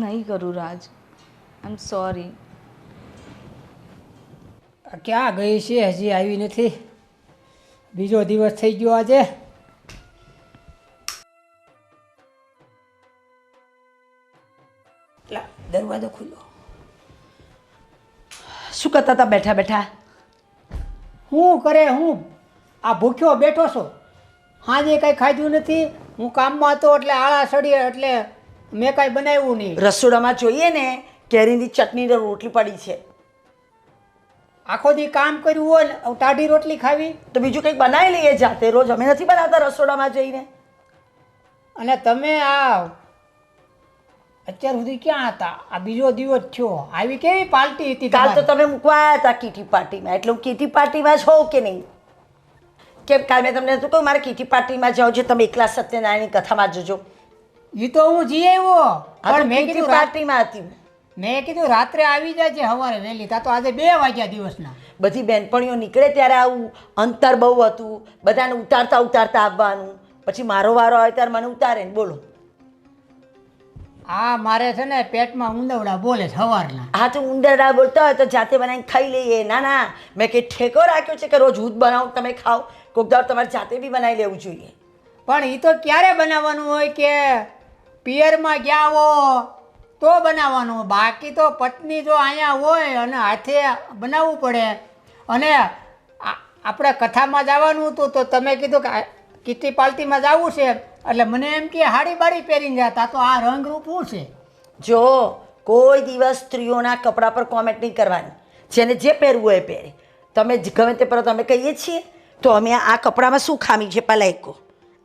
નહીં કરું રાજ. આઈ એમ સોરી. ક્યાં ગઈ છે? હજી આવી નથી. બીજો દિવસ થઈ ગયો આજે. દરવાજો ખુલ્લો. શું કરતા હતા બેઠા બેઠા? હું કરે? હું આ ભૂખ્યો બેઠો છો. આજે કંઈ ખાધું નથી. હું કામમાં હતો એટલે આળા સડી, એટલે મેં કાંઈ બનાવ્યું નહીં. રસોડામાં જોઈએ ને, કેરીની ચટણી ને રોટલી પડી છે. આખો દી કામ કર્યું હોય ને ટાઢી રોટલી ખાવી? તો બીજું કંઈક બનાવી લઈએ જાતે. રોજ અમે નથી બનાવતા રસોડામાં જઈને. અને તમે આ અત્યાર સુધી ક્યાં હતા? આ બીજો દિવસ થયો. આવી કેવી પાર્ટી હતી? કાલ તો તમે મૂકવા આવ્યા હતા કીટી પાર્ટીમાં, એટલે હું કીટી પાર્ટીમાં છો કે નહીં? કેમ કાલ મેં તમને નતું કહ્યું મારે કીટી પાર્ટીમાં જાઓ છો, તમે એકલા સત્યનારાયણની કથામાં જજો? એ તો હું જઈ આવ્યો, પણ મેં કીટી કીધું પાર્ટીમાં હતી. મેં કીધું રાત્રે આવી જાય સવારે વહેલી. તા તો આજે 2 વાગ્યા દિવસના. બધી બહેનપણીઓ નીકળે ત્યારે આવું અંતર બહુ હતું, બધાને ઉતારતા ઉતારતા આવવાનું. પછી મારો વારો આવે ત્યારે મને ઉતારે ને. બોલો. આ મારે છે ને પેટમાં ઊંદવડા બોલે સવારના. હા, તો ઉંદરડા બોલતા હોય તો જાતે બનાવીને ખાઈ લઈએ. ના ના, મેં કંઈ ઠેકો રાખ્યો છે કે રોજ હું જ બનાવું તમે ખાઓ? કોઈક દાડો તમારે જાતે બી બનાવી લેવું જોઈએ. પણ એ તો ક્યારે બનાવવાનું હોય કે પિયરમાં ગયા હો તો બનાવવાનું. બાકી તો પત્ની જો અહીંયા હોય અને હાથે બનાવવું પડે. અને આપણે કથામાં જવાનું હતું તો તમે કીધું કે કીટી પાર્ટીમાં જવું છે, એટલે મને એમ કે હાડી બાડી પહેરીને જતા. તો આ રંગરૂપ શું છે? જો કોઈ દિવસ સ્ત્રીઓના કપડા પર કોમેન્ટ નહીં કરવાની. જેને જે પહેરવું હોય એ પહેરે. તમે ગમે તે પર અમે કહીએ છીએ તો અમે આ કપડામાં શું ખામી છે પહેલાં એક કહો.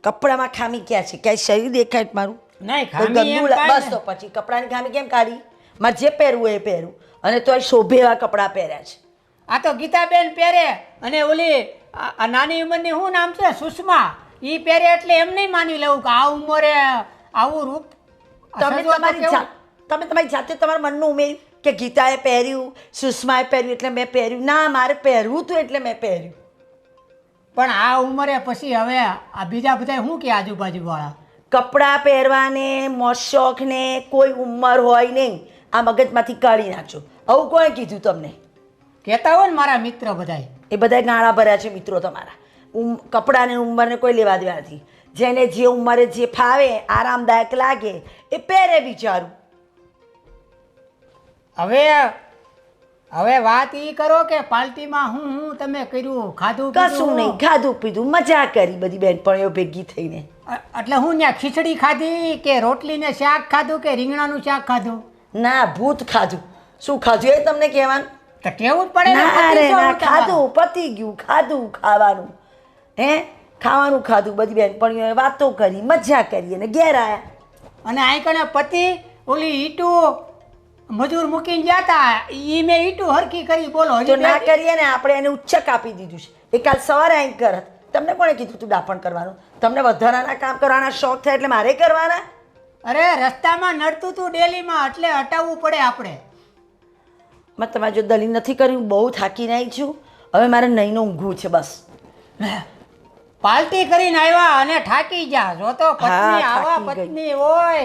કપડામાં ખામી ક્યાં છે? ક્યાંય શરીર દેખાય મારું? નહીં, કોઈ ખામી એમ ગંદુ કાંઈ બસ તો પછી કપડાની ખામી કેમ કાઢી? મારે જે પહેરવું હોય એ પહેરું. અને તો શોભે એવા કપડાં પહેર્યા છે. આ તો ગીતાબેન પહેરે, અને ઓલી આ નાની ઉંમરની શું નામ છે, સુષ્મા, એ પહેરે એટલે એમ નહીં માની લેવું કે આ ઉંમરે આવું રૂપ. તમે તમારી જાતે તમારા મનનું ઉમેર્યું કે ગીતાએ પહેર્યું, સુષ્માએ પહેર્યું એટલે મેં પહેર્યું. ના, મારે પહેરવું હતું એટલે મેં પહેર્યું. પણ આ ઉંમરે પછી હવે આ બીજા બધા શું કે આજુબાજુવાળા? કપડાં પહેરવાને મોશોખને કોઈ ઉંમર હોય નહીં. આ મગજમાંથી કાઢી નાખજો. આવું કોણે કીધું તમને? કહેતા હોય ને મારા મિત્ર બધાય. એ બધા ગાળા ભર્યા છે મિત્રો તમારા. કપડાને ઉંમરને કોઈ લેવા દેવા નથી. જેને જે ઉંમરે જે ફાવે, આરામદાયક લાગે એ પહેરે બિચારું. હવે વાત એ કરો કે પાર્ટીમાં હું તમે કર્યું, ખાધું કશું નહીં, ખાધું પીધું, મજા કરી બધી બહેનપણીઓ ભેગી થઈને. એટલે હું ત્યાં ખીચડી ખાધી કે રોટલી ને શાક ખાધું કે રીંગણાનું શાક ખાધું? ના, ભૂત ખાધું. શું ખાધું એ તમને કહેવાનું? તો કેવું જ પડે ને, ના પતિ રે છો ના, હું તમારું. ખાધું પતી ગયું. ખાધું ખાવાનું ખાવાનું ખાધું. બધી બહેનપણીઓએ વાતો કરી, મજા કરી અને ઘેર આવ્યા. અને અહીં કણે પતિ ઓલી ઈટું મજૂર મૂકીને ગયા હતા ઈ મેં ઈટું હરખી કરી બોલો તો હજી ના બે- કરીએ ને આપણે એને ઉચ્ચક આપી દીધું છે એ કાલ સવારે અહીં કરત. તમને કોણે કીધું તું ડાપણ કરવાનું? તમને વધારાના કામ કરવાના શોખ થાય એટલે મારે કરવાના? અરે રસ્તામાં નડતું તું ડેલીમાં એટલે હટાવવું પડે આપણે. મેં તમારે જો દલીલ નથી કરી, હું બહુ થાકીને આવી છું. હવે મારે નહીંનો ઊંઘવું છે બસ. પાર્ટી કરીને આવ્યા અને થાકી ગયા. જો તો પત્ની હા, આવા થાકી ગઈ. પત્ની હોય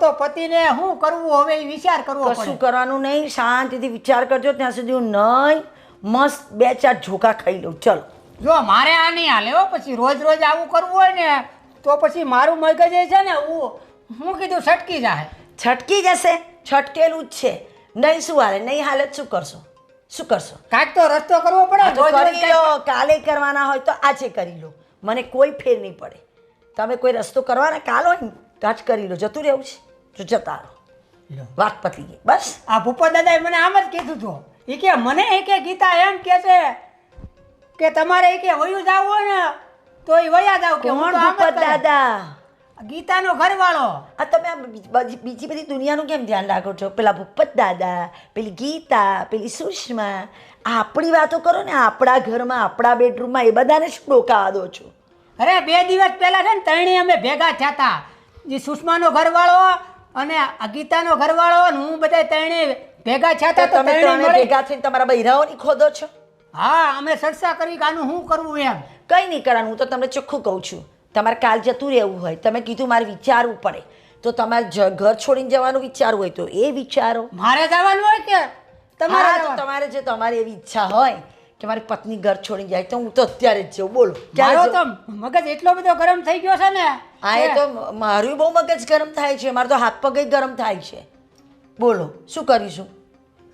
તો પતિને શું કરવું હવે એ વિચાર કરવો કશું પડે. કરવાનું નહીં, શાંતિથી વિચાર કરજો. ત્યાં સુધી હું નહીં મસ્ત 2-4 ઝોકા ખાઈ લઉં. ચલો. જો મારે આ નહીં હાલે હો. પછી રોજ રોજ આવું કરવું હોય ને તો પછી મારું મગજ એ છે ને હું કીધું છટકી જાય. છટકી જશે, છટકેલું જ છે. નહીં શું હાલે, નહીં હાલે તો શું કરશો? શું કરશો? કાંઈક તો રસ્તો કરવો પડે. આ તો રોજ રોજ કરી લો, કાલે કરવાના હોય તો આજે કરી લો. મને કોઈ ફેર નહીં પડે. તમે કોઈ રસ્તો કરવાના કાલ હોય ને તો આજ કરી લો. જતું રહેવું છે તો જતા રહો. લો. વાત પતી ગઈ બસ. આ ભૂપત દાદાએ મને આમ જ કીધું હતું. એ કે મને એ કે ગીતા એમ કે છે કે તમારે એ કે વયું જાવ હોય ને તો એ વયા જાવ કે હું કોણ તો આમ જ ભૂપત કરું. દાદા? ગીતાનો ઘરવાળો. આ તમે આ બીજી બધી દુનિયાનું કેમ ધ્યાન રાખો છો? પેલા ભૂપત દાદા, પેલી ગીતા, પેલી સુષ્મા, આપણી વાતો કરો ને. આપણા ઘરમાં, આપણા બેડરૂમમાં એ બધાને શું ડોકાવા દો છો? અરે 2 દિવસ પહેલા છે ને ત્રણેય અમે ભેગા થયા હતા. જે સુષ્માનો ઘરવાળો અને આ ગીતાનો ઘરવાળો અને હું બધા ત્રણેય ભેગા થયા હતા. તો તો તમે ત્રણેય ત્રણે મળી- ભેગા થઈને તમારા બૈરાઓની ખોદો છો? હા અમે ચર્ચા કરી કે આનું શું કરવું એમ. કંઈ નહીં કરવાનું. હું તો તમને ચોખ્ખું કહું છું. તમારે કાલ જતું રહેવું હોય, તમે કીધું મારે વિચારવું પડે, તો તમારે ઘર છોડીને જવાનું વિચારવું હોય તો એ વિચારો. મારે જવાનું હોય કે તમારે હા, તો જવાનું? તમારે જો તમારી એવી ઈચ્છા હોય કે મારી પત્ની ઘર છોડીને જાય તો હું તો અત્યારે જ જાઉં. બોલો ક્યારે મારો જાઉં? તો મગજ એટલો બધો ગરમ થઈ ગયો છે ને હા, એ તો મારું બહુ મગજ ગરમ થાય છે. મારે તો હાથ પગ ગરમ થાય છે. બોલો શું કરીશું?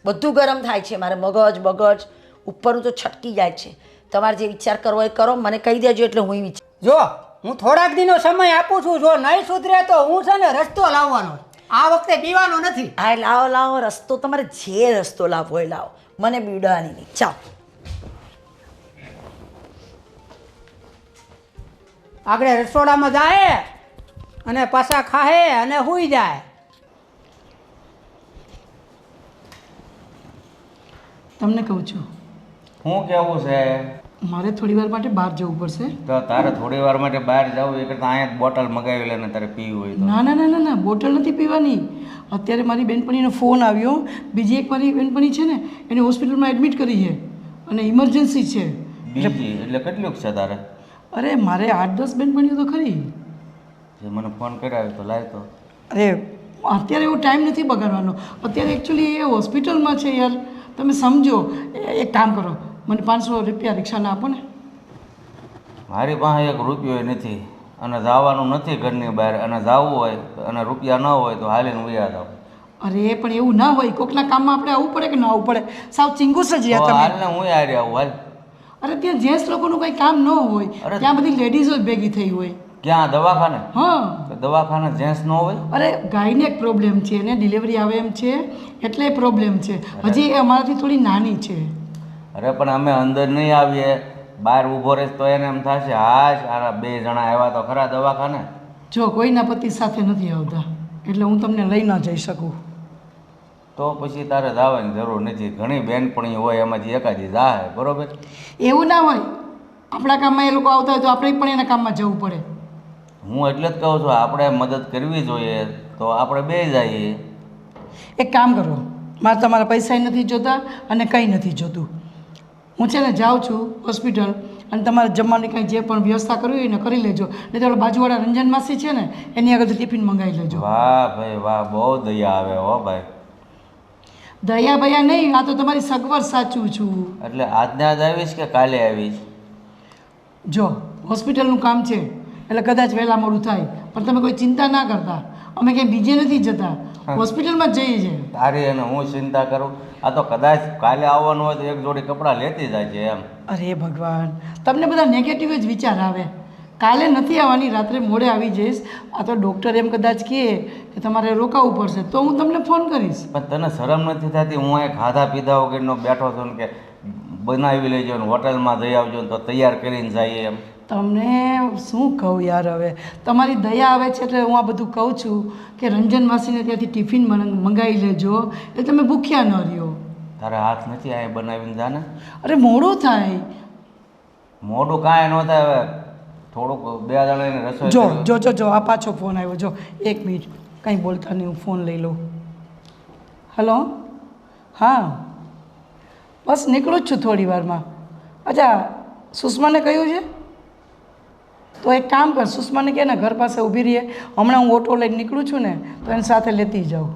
બધું ગરમ થાય છે મારે. મગજ બગજ ઉપરનું તો છટકી જાય છે. તમારે જે વિચાર કરવો એ કરો, મને કહી દેજો એટલે હું વિચાર. જો હું થોડાક દિનો સમય આપું છું. જો નહીં સુધરે તો હું છે ને રસ્તો લાવવાનો. આ વખતે પીવાનો નથી. હા, લાવો લાવો રસ્તો. તમારે જે રસ્તો લાવવો હોય લાવો, મને બીડવાની નહીં. ચાલો. આગળ રસોડામાં જાય અને પાછા ખાહે અને સૂઈ જાય. તમને કહું છું, શું કેવું છે? મારે થોડી વાર માટે બહાર જવું પડશે. તો તારે થોડી વાર માટે બહાર જવું એ કરતાં અહીંયા જ બોટલ મગાવી લે ને તારે પીવું હોય તો. ના ના ના ના ના, બોટલ નથી પીવાની. અત્યારે મારી બેનપણીનો ફોન આવ્યો. બીજી એક મારી બેનપણી છે ને એને હોસ્પિટલમાં એડમિટ કરી છે અને ઇમરજન્સી છે. બીજી એટલે કેટલુંક છે તારે? અરે મારે 8-10 બેનપણીઓ તો ખરી. જે મને ફોન કરાવ્યો તો લાવ તો. અરે અત્યારે એવો ટાઈમ નથી બગાડવાનો. અત્યારે એકચ્યુઅલી એ હોસ્પિટલમાં છે યાર. તમે સમજો. એક કામ કરો, મને 500 રૂપિયા રિક્ષાના આપો ને. મારી પાસે 1 રૂપિયો નથી અને જવાનું નથી ઘરની બહાર, અને જવું હોય અને રૂપિયા ન હોય તો હાલીને વયા જાવ. અરે પણ એવું ના હોય. કોકના કામમાં આપણે આવવું પડે કે ના આવવું પડે? સાવ ચિંગુસ જ તો રહ્યા તમે. હાલને હું હારે આવું હાલ. અરે ત્યાં જેન્ટ્સ લોકોનું કંઈ કામ ન હોય, અરે ત્યાં બધી લેડીઝો જ ભેગી થઈ હોય. ક્યાં દવાખાને? હા. તો દવાખાને જેન્ટ્સ ન હોય? અરે ગાયનેક પ્રોબ્લેમ છે એને ડિલિવરી આવે એમ છે એટલે પ્રોબ્લેમ છે. હજી એ અમારાથી થોડી નાની છે. અરે પણ અમે અંદર નહીં આવીએ, બહાર ઊભો રહીશ તો એને એમ થશે હા સારા 2 જણા આવ્યા તો ખરા દવાખાને. જો કોઈના પતિ સાથે નથી આવતા એટલે હું તમને લઈ ન જઈ શકું. તો પછી તારે જવાની જરૂર નથી. ઘણી બેનપણી હોય એમાંથી એકાદી જાહે, બરોબર? એવું ના હોય. આપણા કામમાં એ લોકો આવતા હોય તો આપણે પણ એના કામમાં જવું પડે. હું એટલે જ કહું છું આપણે મદદ કરવી જોઈએ તો આપણે 2 જઈએ. એક કામ કરો, મારે તમારા પૈસા નથી જોતા અને કંઈ નથી જોતું. હું છે ને જાઉં છું હોસ્પિટલ અને તમારે જમવાની કાંઈ જે પણ વ્યવસ્થા કરવી હોય ને કરી લેજો. નહીં તો બાજુવાળા રંજન માસી છે ને એની આગળ ટિફિન મંગાવી લેજો. વાહ ભાઈ વાહ, બહુ દયા આવે હો ભાઈ. દયા ભયા નહીં, આ તો તમારી સગવડ સાચું છું. એટલે આજને આજ આવીશ કે કાલે આવીશ? જો હોસ્પિટલનું કામ છે એટલે કદાચ વહેલા મોડું થાય, પણ તમે કોઈ ચિંતા ના કરતા. અમે ક્યાંય બીજે નથી જતા, હોસ્પિટલમાં જ જઈએ છીએ. તારી અને હું ચિંતા કરું? આ તો કદાચ કાલે આવવાનું હોય તો 1 જોડી કપડાં લેતી જાય છે એમ. અરે ભગવાન, તમને બધા નેગેટિવ જ વિચાર આવે. કાલે નથી આવવાની, રાત્રે મોડે આવી જઈશ. આ તો ડૉક્ટર એમ કદાચ કહે કે તમારે રોકાવું પડશે તો હું તમને ફોન કરીશ. પણ તને શરમ નથી થતી? હું અહીં ખાધા પીધા વગરનો બેઠો છું ને કે બનાવી લેજો ને હોટલમાં જઈ આવજો ને તો તૈયાર કરીને જઈએ એમ. તમને શું કહું યાર, હવે તમારી દયા આવે છે એટલે હું આ બધું કહું છું કે રંજન માસીને ત્યાંથી ટિફિન મંગાવી લેજો એટલે તમે ભૂખ્યા ન રહ્યો. તારા હાથ નથી આ બનાવીને જાને. અરે મોડું થાય. મોઢું કાંઈ ન થાય. હવે થોડુંક 2 જણાને રસોઈ જો કરો. જો જો જો આ પાછો ફોન આવ્યો. જો 1 મિનિટ કંઈ બોલતા નહીં, હું ફોન લઈ લઉં. હલો, હા બસ નીકળું જ છું થોડી વારમાં. અચ્છા, સુષ્માને કહ્યું છે? તો એક કામ કર, સુષ્માને કહે ને ઘર પાસે ઊભી રહીએ, હમણાં હું ઓટો લઈને નીકળું છું ને તો એની સાથે લેતી જાઉં.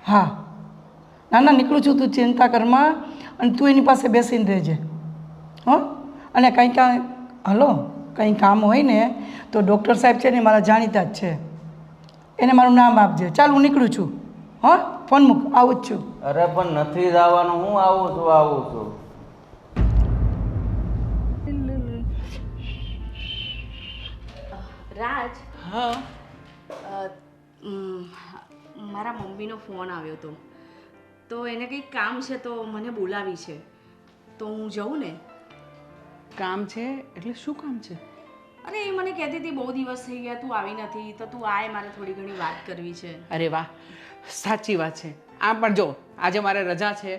હા ના ના નીકળું છું, તું ચિંતા કરમાં અને તું એની પાસે બેસીને રહેજે. હં, અને કંઈ કામ હોય ને તો ડૉક્ટર સાહેબ છે ને મારા જાણીતા જ છે, એને મારું નામ આપજે. ચાલ હું નીકળું છું. હં, ફોન મૂક, આવું જ છું. અરે પણ નથી જવાનું. હું આવું છું. રાજ, હા મારા મમ્મીનો ફોન આવ્યો હતો તો એને કંઈક કામ છે તો મને બોલાવી છે, તો હું જઉં ને? કામ છે એટલે શું કામ છે? અરે એ મને કહેતી હતી બહુ દિવસ થઈ ગયા તું આવી નથી, તો તું આય, મારે થોડી ઘણી વાત કરવી છે. અરે વાહ, સાચી વાત છે. આમ પણ જો આજે મારે રજા છે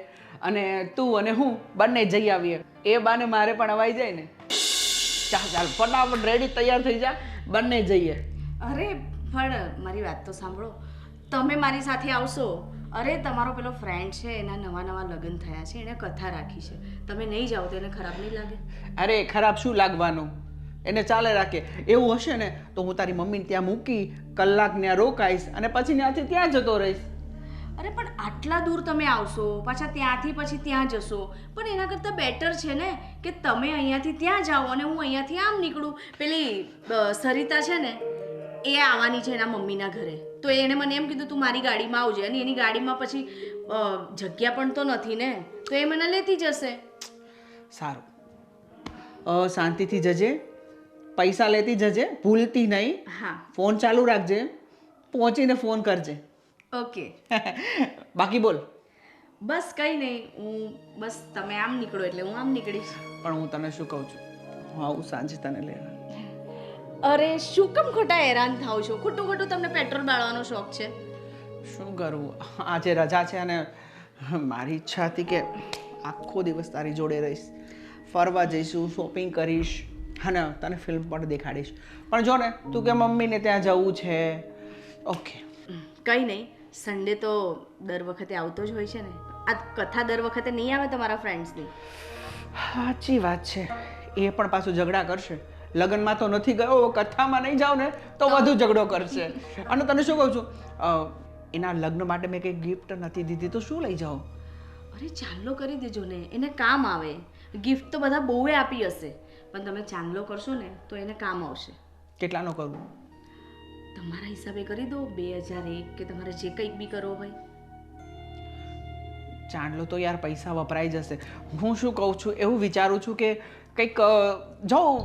અને તું અને હું બંને જઈ આવીએ, એ બાને મારે પણ અવાઈ જાય ને. ચાલ ફટાફટ રેડી તૈયાર થઈ જા, બંને જઈએ. અરે પણ મારી વાત તો સાંભળો, તમે મારી સાથે આવશો? અરે તમારો પેલો ફ્રેન્ડ છે એના નવા લગ્ન થયા છે, એણે કથા રાખી છે, તમે નહીં જાઓ તો એને ખરાબ નહીં લાગે? અરે ખરાબ શું લાગવાનું, એને ચાલે રાખે. એવું હશે ને તો હું તારી મમ્મીને ત્યાં મૂકી કલાક ત્યાં રોકાઈશ અને પછી ત્યાંથી ત્યાં જતો રહીશ. અરે પણ આટલા દૂર તમે આવશો, પાછા ત્યાંથી પછી ત્યાં જશો, પણ એના કરતાં બેટર છે ને કે તમે અહીંયાથી ત્યાં જાઓ અને હું અહીંયાથી આમ નીકળું. પેલી સરિતા છે ને એ આવવાની છે એના મમ્મીના ઘરે, તો એણે મને એમ કીધું તું મારી ગાડીમાં આવજે, અને એની ગાડીમાં પછી જગ્યા પણ તો નથી ને, તો એ મને લેતી જશે. સારું, શાંતિથી જજે, પૈસા લેતી જજે, ભૂલતી નહીં. હા ફોન ચાલુ રાખજે, પહોંચીને ફોન કરજે. ઓકે. બાકી બોલ. બસ કંઈ નહીં, હું બસ તમે આમ નીકળો એટલે હું આમ નીકળીશ. પણ હું તને શું કહું છું, હું આવું સાંજે તને લેવા. અરે શું કેમ ખોટા હેરાન થાવ છો? ખોટું તમને પેટ્રોલ બાળવાનો શોખ છે? શું કરવું, આજે રજા છે અને મારી ઈચ્છા હતી કે આખો દિવસ તારી જોડે રહીશ, ફરવા જઈશું, શોપિંગ કરીશ અને તને ફિલ્મ પણ દેખાડીશ. પણ જો ને તું કે મમ્મીને ત્યાં જવું છે. ઓકે કંઈ નહીં, સન્ડે તો દર વખતે આવતો જ હોય છે ને, આ કથા દર વખતે નહીં આવે તમારા ફ્રેન્ડ્સની? સાચી વાત છે, એ પણ પાછું ઝઘડા કરશે. લગ્નમાં તો નથી ગયો, કથામાં નહીં જાવ ને તો વધુ ઝઘડો કરશે. અને તને શું કહું છું, એના લગ્ન માટે મેં કંઈ ગિફ્ટ નથી દીધી તો શું લઈ જાઓ? અરે ચાંદલો કરી દેજો ને, એને કામ આવે. ગિફ્ટ તો બધા બહુએ આપી હશે, પણ તમે ચાંદલો કરશો ને તો એને કામ આવશે. કેટલાનો કરું? તમારા હિસાબે કરી દો, 2001 કે તમારે જે કંઈક બી કરવો હોય. ચાંદલો તો યાર પૈસા વપરાઈ જશે. હું શું કહું છું, એવું વિચારું છું કે કંઈક જાઉં,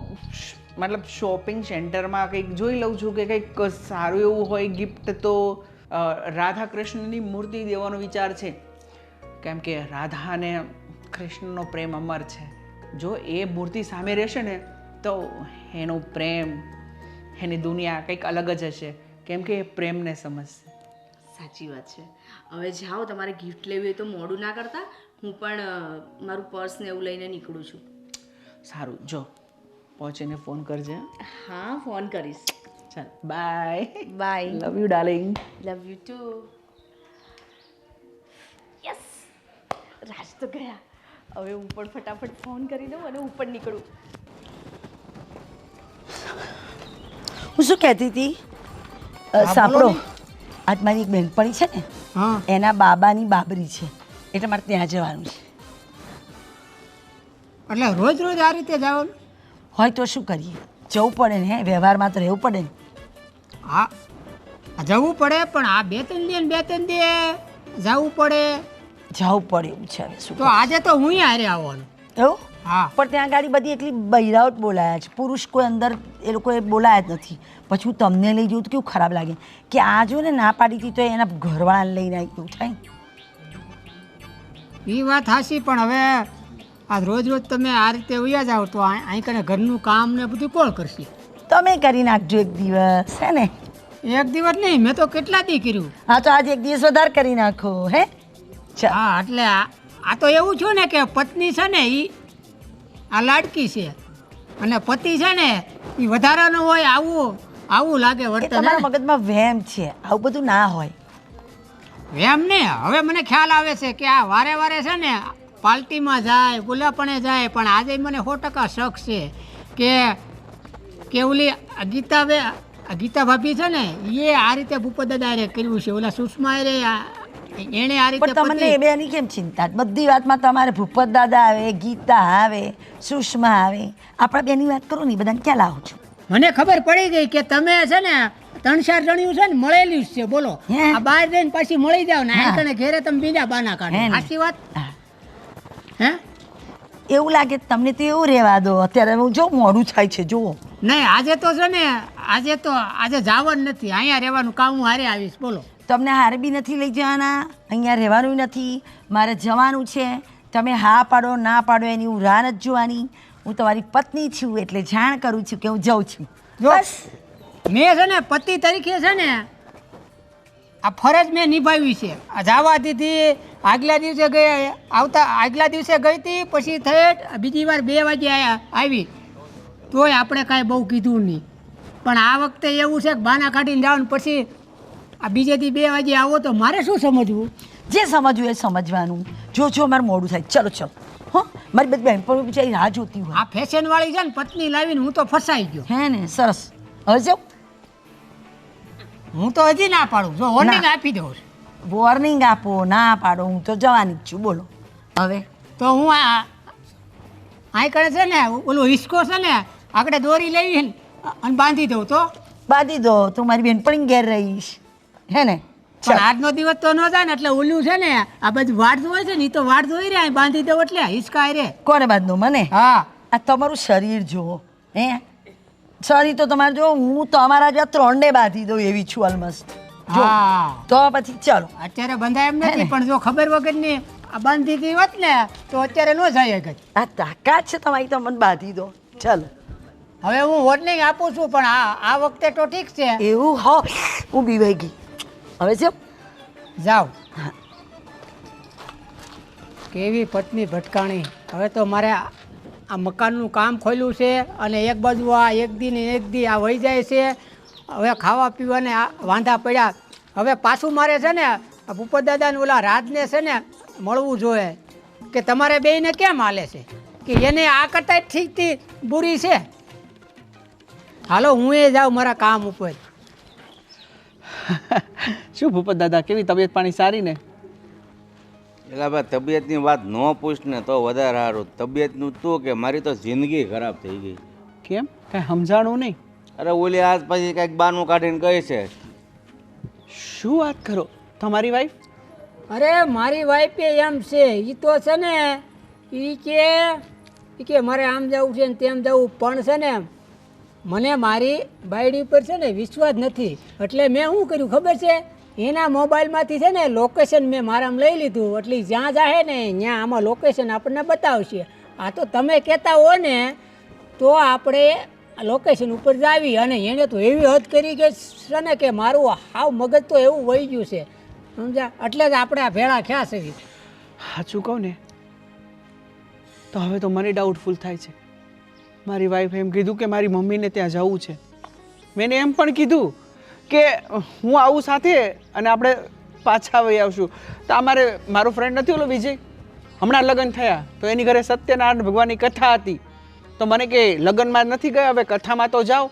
મતલબ શોપિંગ સેન્ટરમાં કંઈક જોઈ લઉં છું કે કંઈક સારું એવું હોય ગિફ્ટ. તો રાધા કૃષ્ણની મૂર્તિ દેવાનો વિચાર છે, કેમ કે રાધા અને કૃષ્ણનો પ્રેમ અમર છે. જો એ મૂર્તિ સામે રહેશે ને તો એનો પ્રેમ, એની દુનિયા કંઈક અલગ જ હશે, કેમ કે એ પ્રેમને સમજશે. સાચી વાત છે. હવે જાઓ, તમારે ગિફ્ટ લેવી હોય તો મોડું ના કરતા, હું પણ મારું પર્સ ને એવું લઈને નીકળું છું. સારું, જો પહોંચીને ફોન કરજે. હા ફોન કરીશ. ચાલ bye. Bye. Love you darling. Love you too. Yes, Raj તો ગયા. હવે હું પણ ફટાફટ ફોન કરી દઉં અને હું પણ નીકળું. હું શું કહેતી હતી, સાંભળો, આજ મારી એક બહેનપણી છે ને, હા એના બાબાની બાબરી છે, એટલે મારે ત્યાં જવાનું છે. એટલે રોજ રોજ આ રીતે જવાનું હોય તો શું કરીએ, જવું પડે ને, વ્યવહારમાં તો રહેવું પડે ને. હા જવું પડે, પણ આ 2-3 દે જવું પડે. જવું પડે એવું છે. હવે શું તો આજે તો હું હારે આવવાનું. એવું? હા પણ ત્યાં ગાડી બધી એટલી બૈરાવટ બોલાયા છે, પુરુષ કોઈ અંદર એ લોકોએ બોલાયા જ નથી. પછી હું તમને લઈ જઉં તો કેવું ખરાબ લાગે કે આ જો ને ના પાડી હતી તો એના ઘરવાળાને લઈને આવી એવું થાય. એ વાત હાચી, પણ હવે આ રોજ રોજ તમે આ રીતે ઉયા જાઓ તો અહીં કને ઘરનું કામ ને બધું કોણ કરશે? તમે કરી નાખજો એક દિવસ, હે ને? એક દિવસ નહીં, મેં તો કેટલા દી કર્યું. હા તો આજે એક દિવસ વધારે કરી નાખો, હે? ચાલ. હા એટલે આ તો એવું છું ને કે પત્ની છે ને એ આ લાડકી છે અને પતિ છે ને એ વધારાનો હોય, આવું લાગે એ વર્તન. તમારા મગજમાં વહેમ છે, આવું બધું ના હોય. એમ ને હવે મને ખ્યાલ આવે છે કે આ વારે વારે છે ને પાર્ટીમાં જાય, ગુલાપણે જાય, પણ આજે મને 100% શક છે કે ઓલી ગીતા ભાભી છે ને એ આ રીતે ભૂપત દાદાએ કર્યું છે, ઓલા સુષ્મા એણે આ રીતે. પણ તમને એ બેની કેમ ચિંતા? બધી વાતમાં તમારે ભૂપત દાદા આવે, ગીતા આવે, સુષ્મા આવે, આપણા બેની વાત કરો ને બધાને ક્યાં લાવો છો? મને ખબર પડી ગઈ કે તમે છે ને 3-4 જણ્યું છે ને મળેલી જ છે. બોલો, આ બહાર જઈને પાછી મળી જાવ ને આ કને ઘેરે તમે બીજા બાના કાઢો. સાચી વાત હે? એવું લાગે તમને તો એવું રહેવા દો. અત્યારે હું જો મોડું થાય છે જુઓ. નહીં, આજે તો છે ને આજે જવાનું નથી, અહીંયા રહેવાનું કામ. હું હારે આવીશ. બોલો, તમને હારે બી નથી લઈ જવાના, અહીંયા રહેવાનું નથી, મારે જવાનું છે. તમે હા પાડો ના પાડો એની હું રાહ નથી જોવાની. હું તમારી પત્ની છું એટલે જાણ કરું છું કે હું જાઉં છું. બસ મેં છે ને પતિ તરીકે છે ને આ ફરજ મેં નિભાવી છે. આ જવા દીધી, આગલા દિવસે ગઈ હતી, પછી થઈ બીજી વાર 2 વાગે આવી, તોય આપણે કાંઈ બહુ કીધું નહીં. પણ આ વખતે એવું છે કે બાના કાઢીને જાવ ને પછી આ બીજે દી 2 વાગે આવો તો મારે શું સમજવું? જે સમજવું એ સમજવાનું. જો મારે મોડું થાય. ચલો ચલો. હો, મારી બધી બહેનપણીઓ બિચારી રાહ જોતી હોય. આ ફેશનવાળી છે ને પત્ની લાવીને હું તો ફસાઈ ગયો. હે ને? સરસ. હવે જાઓ. હું તો હજી ના પાડું, જો વોર્નિંગ આપી દઉં છું. વોર્નિંગ આપો, ના પાડો, હું તો જવાની જ છું. બોલો હવે. તો હું આ કરે છે ને ઓલું હિસ્કો છે ને આપણે દોરી લેવી ને અને બાંધી દઉં તો બાંધી દો તો મારી બેનપણી ઘેર રહીશ, હે ને? પણ આજનો દિવસ તો ન જાય ને એટલે ઓલું છે ને આ બધું વાડ ધોય છે ને એ તો વાડ ધોઈ રહ્યા બાંધી દઉં એટલે હિસકાય રે. કોને બાંધો? મને? હા. આ તમારું શરીર જુઓ, હે? શરીર તો તમારે જો, હું તો અમારા જ્યાં 3 ને બાંધી દઉં એવી છું ઓલમોસ્ટ. હા તો પછી ચાલો. અત્યારે બંધાય એમ નથી, પણ જો ખબર વગરની આ બાંધી દી હોત ને તો અત્યારે ન જાય ગઈ. આ તાકાત છે તમારી તો મને બાંધી દો. ચાલો હવે હું વોર્નિંગ આપું છું, પણ આ વખતે તો ઠીક છે. એવું? હા, હું બીવાઈ ગઈ. હવે જાઓ. કેવી પત્ની ભટકાણી. હવે તો મારે આ મકાનનું કામ ખોલ્યું છે અને એક બાજુ આ એક દી આ વહી જાય છે. હવે ખાવા પીવાને આ વાંધા પડ્યા. હવે પાછું મારે છે ને આ ભૂપત દાદાને ઓલા રાજને છે ને મળવું જોઈએ કે તમારે બેયને કેમ હાલે છે, કે એને આ કરતાં ઠીકથી બુરી છે. હાલો હું જાઉં મારા કામ ઉપર. શું ભૂપત દાદા, કેવી તબિયત પાણી સારી ને? એટલે ભાઈ તબિયતની વાત ન પૂછ ને તો વધારે સારું. તબિયતનું તું કે મારી તો જિંદગી ખરાબ થઈ ગઈ. કેમ, કાંઈ સમજાણું નહીં? અરે ઓલી આજ પછી કંઈક બાનું કાઢીને કહે છે. શું વાત કરો? તમારી વાઈફ? અરે મારી વાઈફ એમ છે, એ તો છે ને એ કે મારે આમ જવું છે ને તેમ જવું, પણ છે ને મને મારી બાયડી ઉપર છે ને વિશ્વાસ નથી. એટલે મેં શું કર્યું ખબર છે, એના મોબાઈલમાંથી છે ને લોકેશન મેં મારામાં લઈ લીધું. એટલે જ્યાં જાહે ને ત્યાં આમાં લોકેશન આપણને બતાવશે. આ તો તમે કહેતા હો ને તો આપણે લોકેશન ઉપર જાવી. અને એને તો એવી હદ કરી કે છે ને કે મારું હાવ મગજ તો એવું વહી ગયું છે, સમજ્યા? એટલે જ આપણે આ ભેળા ખ્યા છે. સાચું કહું ને તો હવે તો મને ડાઉટફુલ થાય છે. મારી વાઈફે એમ કીધું કે મારી મમ્મીને ત્યાં જવું છે. મેં એમ પણ કીધું કે હું આવું સાથે અને આપણે પાછા આવી આવશું. તો અમારે મારો ફ્રેન્ડ નથી ઓલો વિજય, હમણાં લગ્ન થયા તો એની ઘરે સત્યનારાયણ ભગવાનની કથા હતી. તો મને કે લગ્નમાં નથી ગયા, હવે કથામાં તો જાઓ.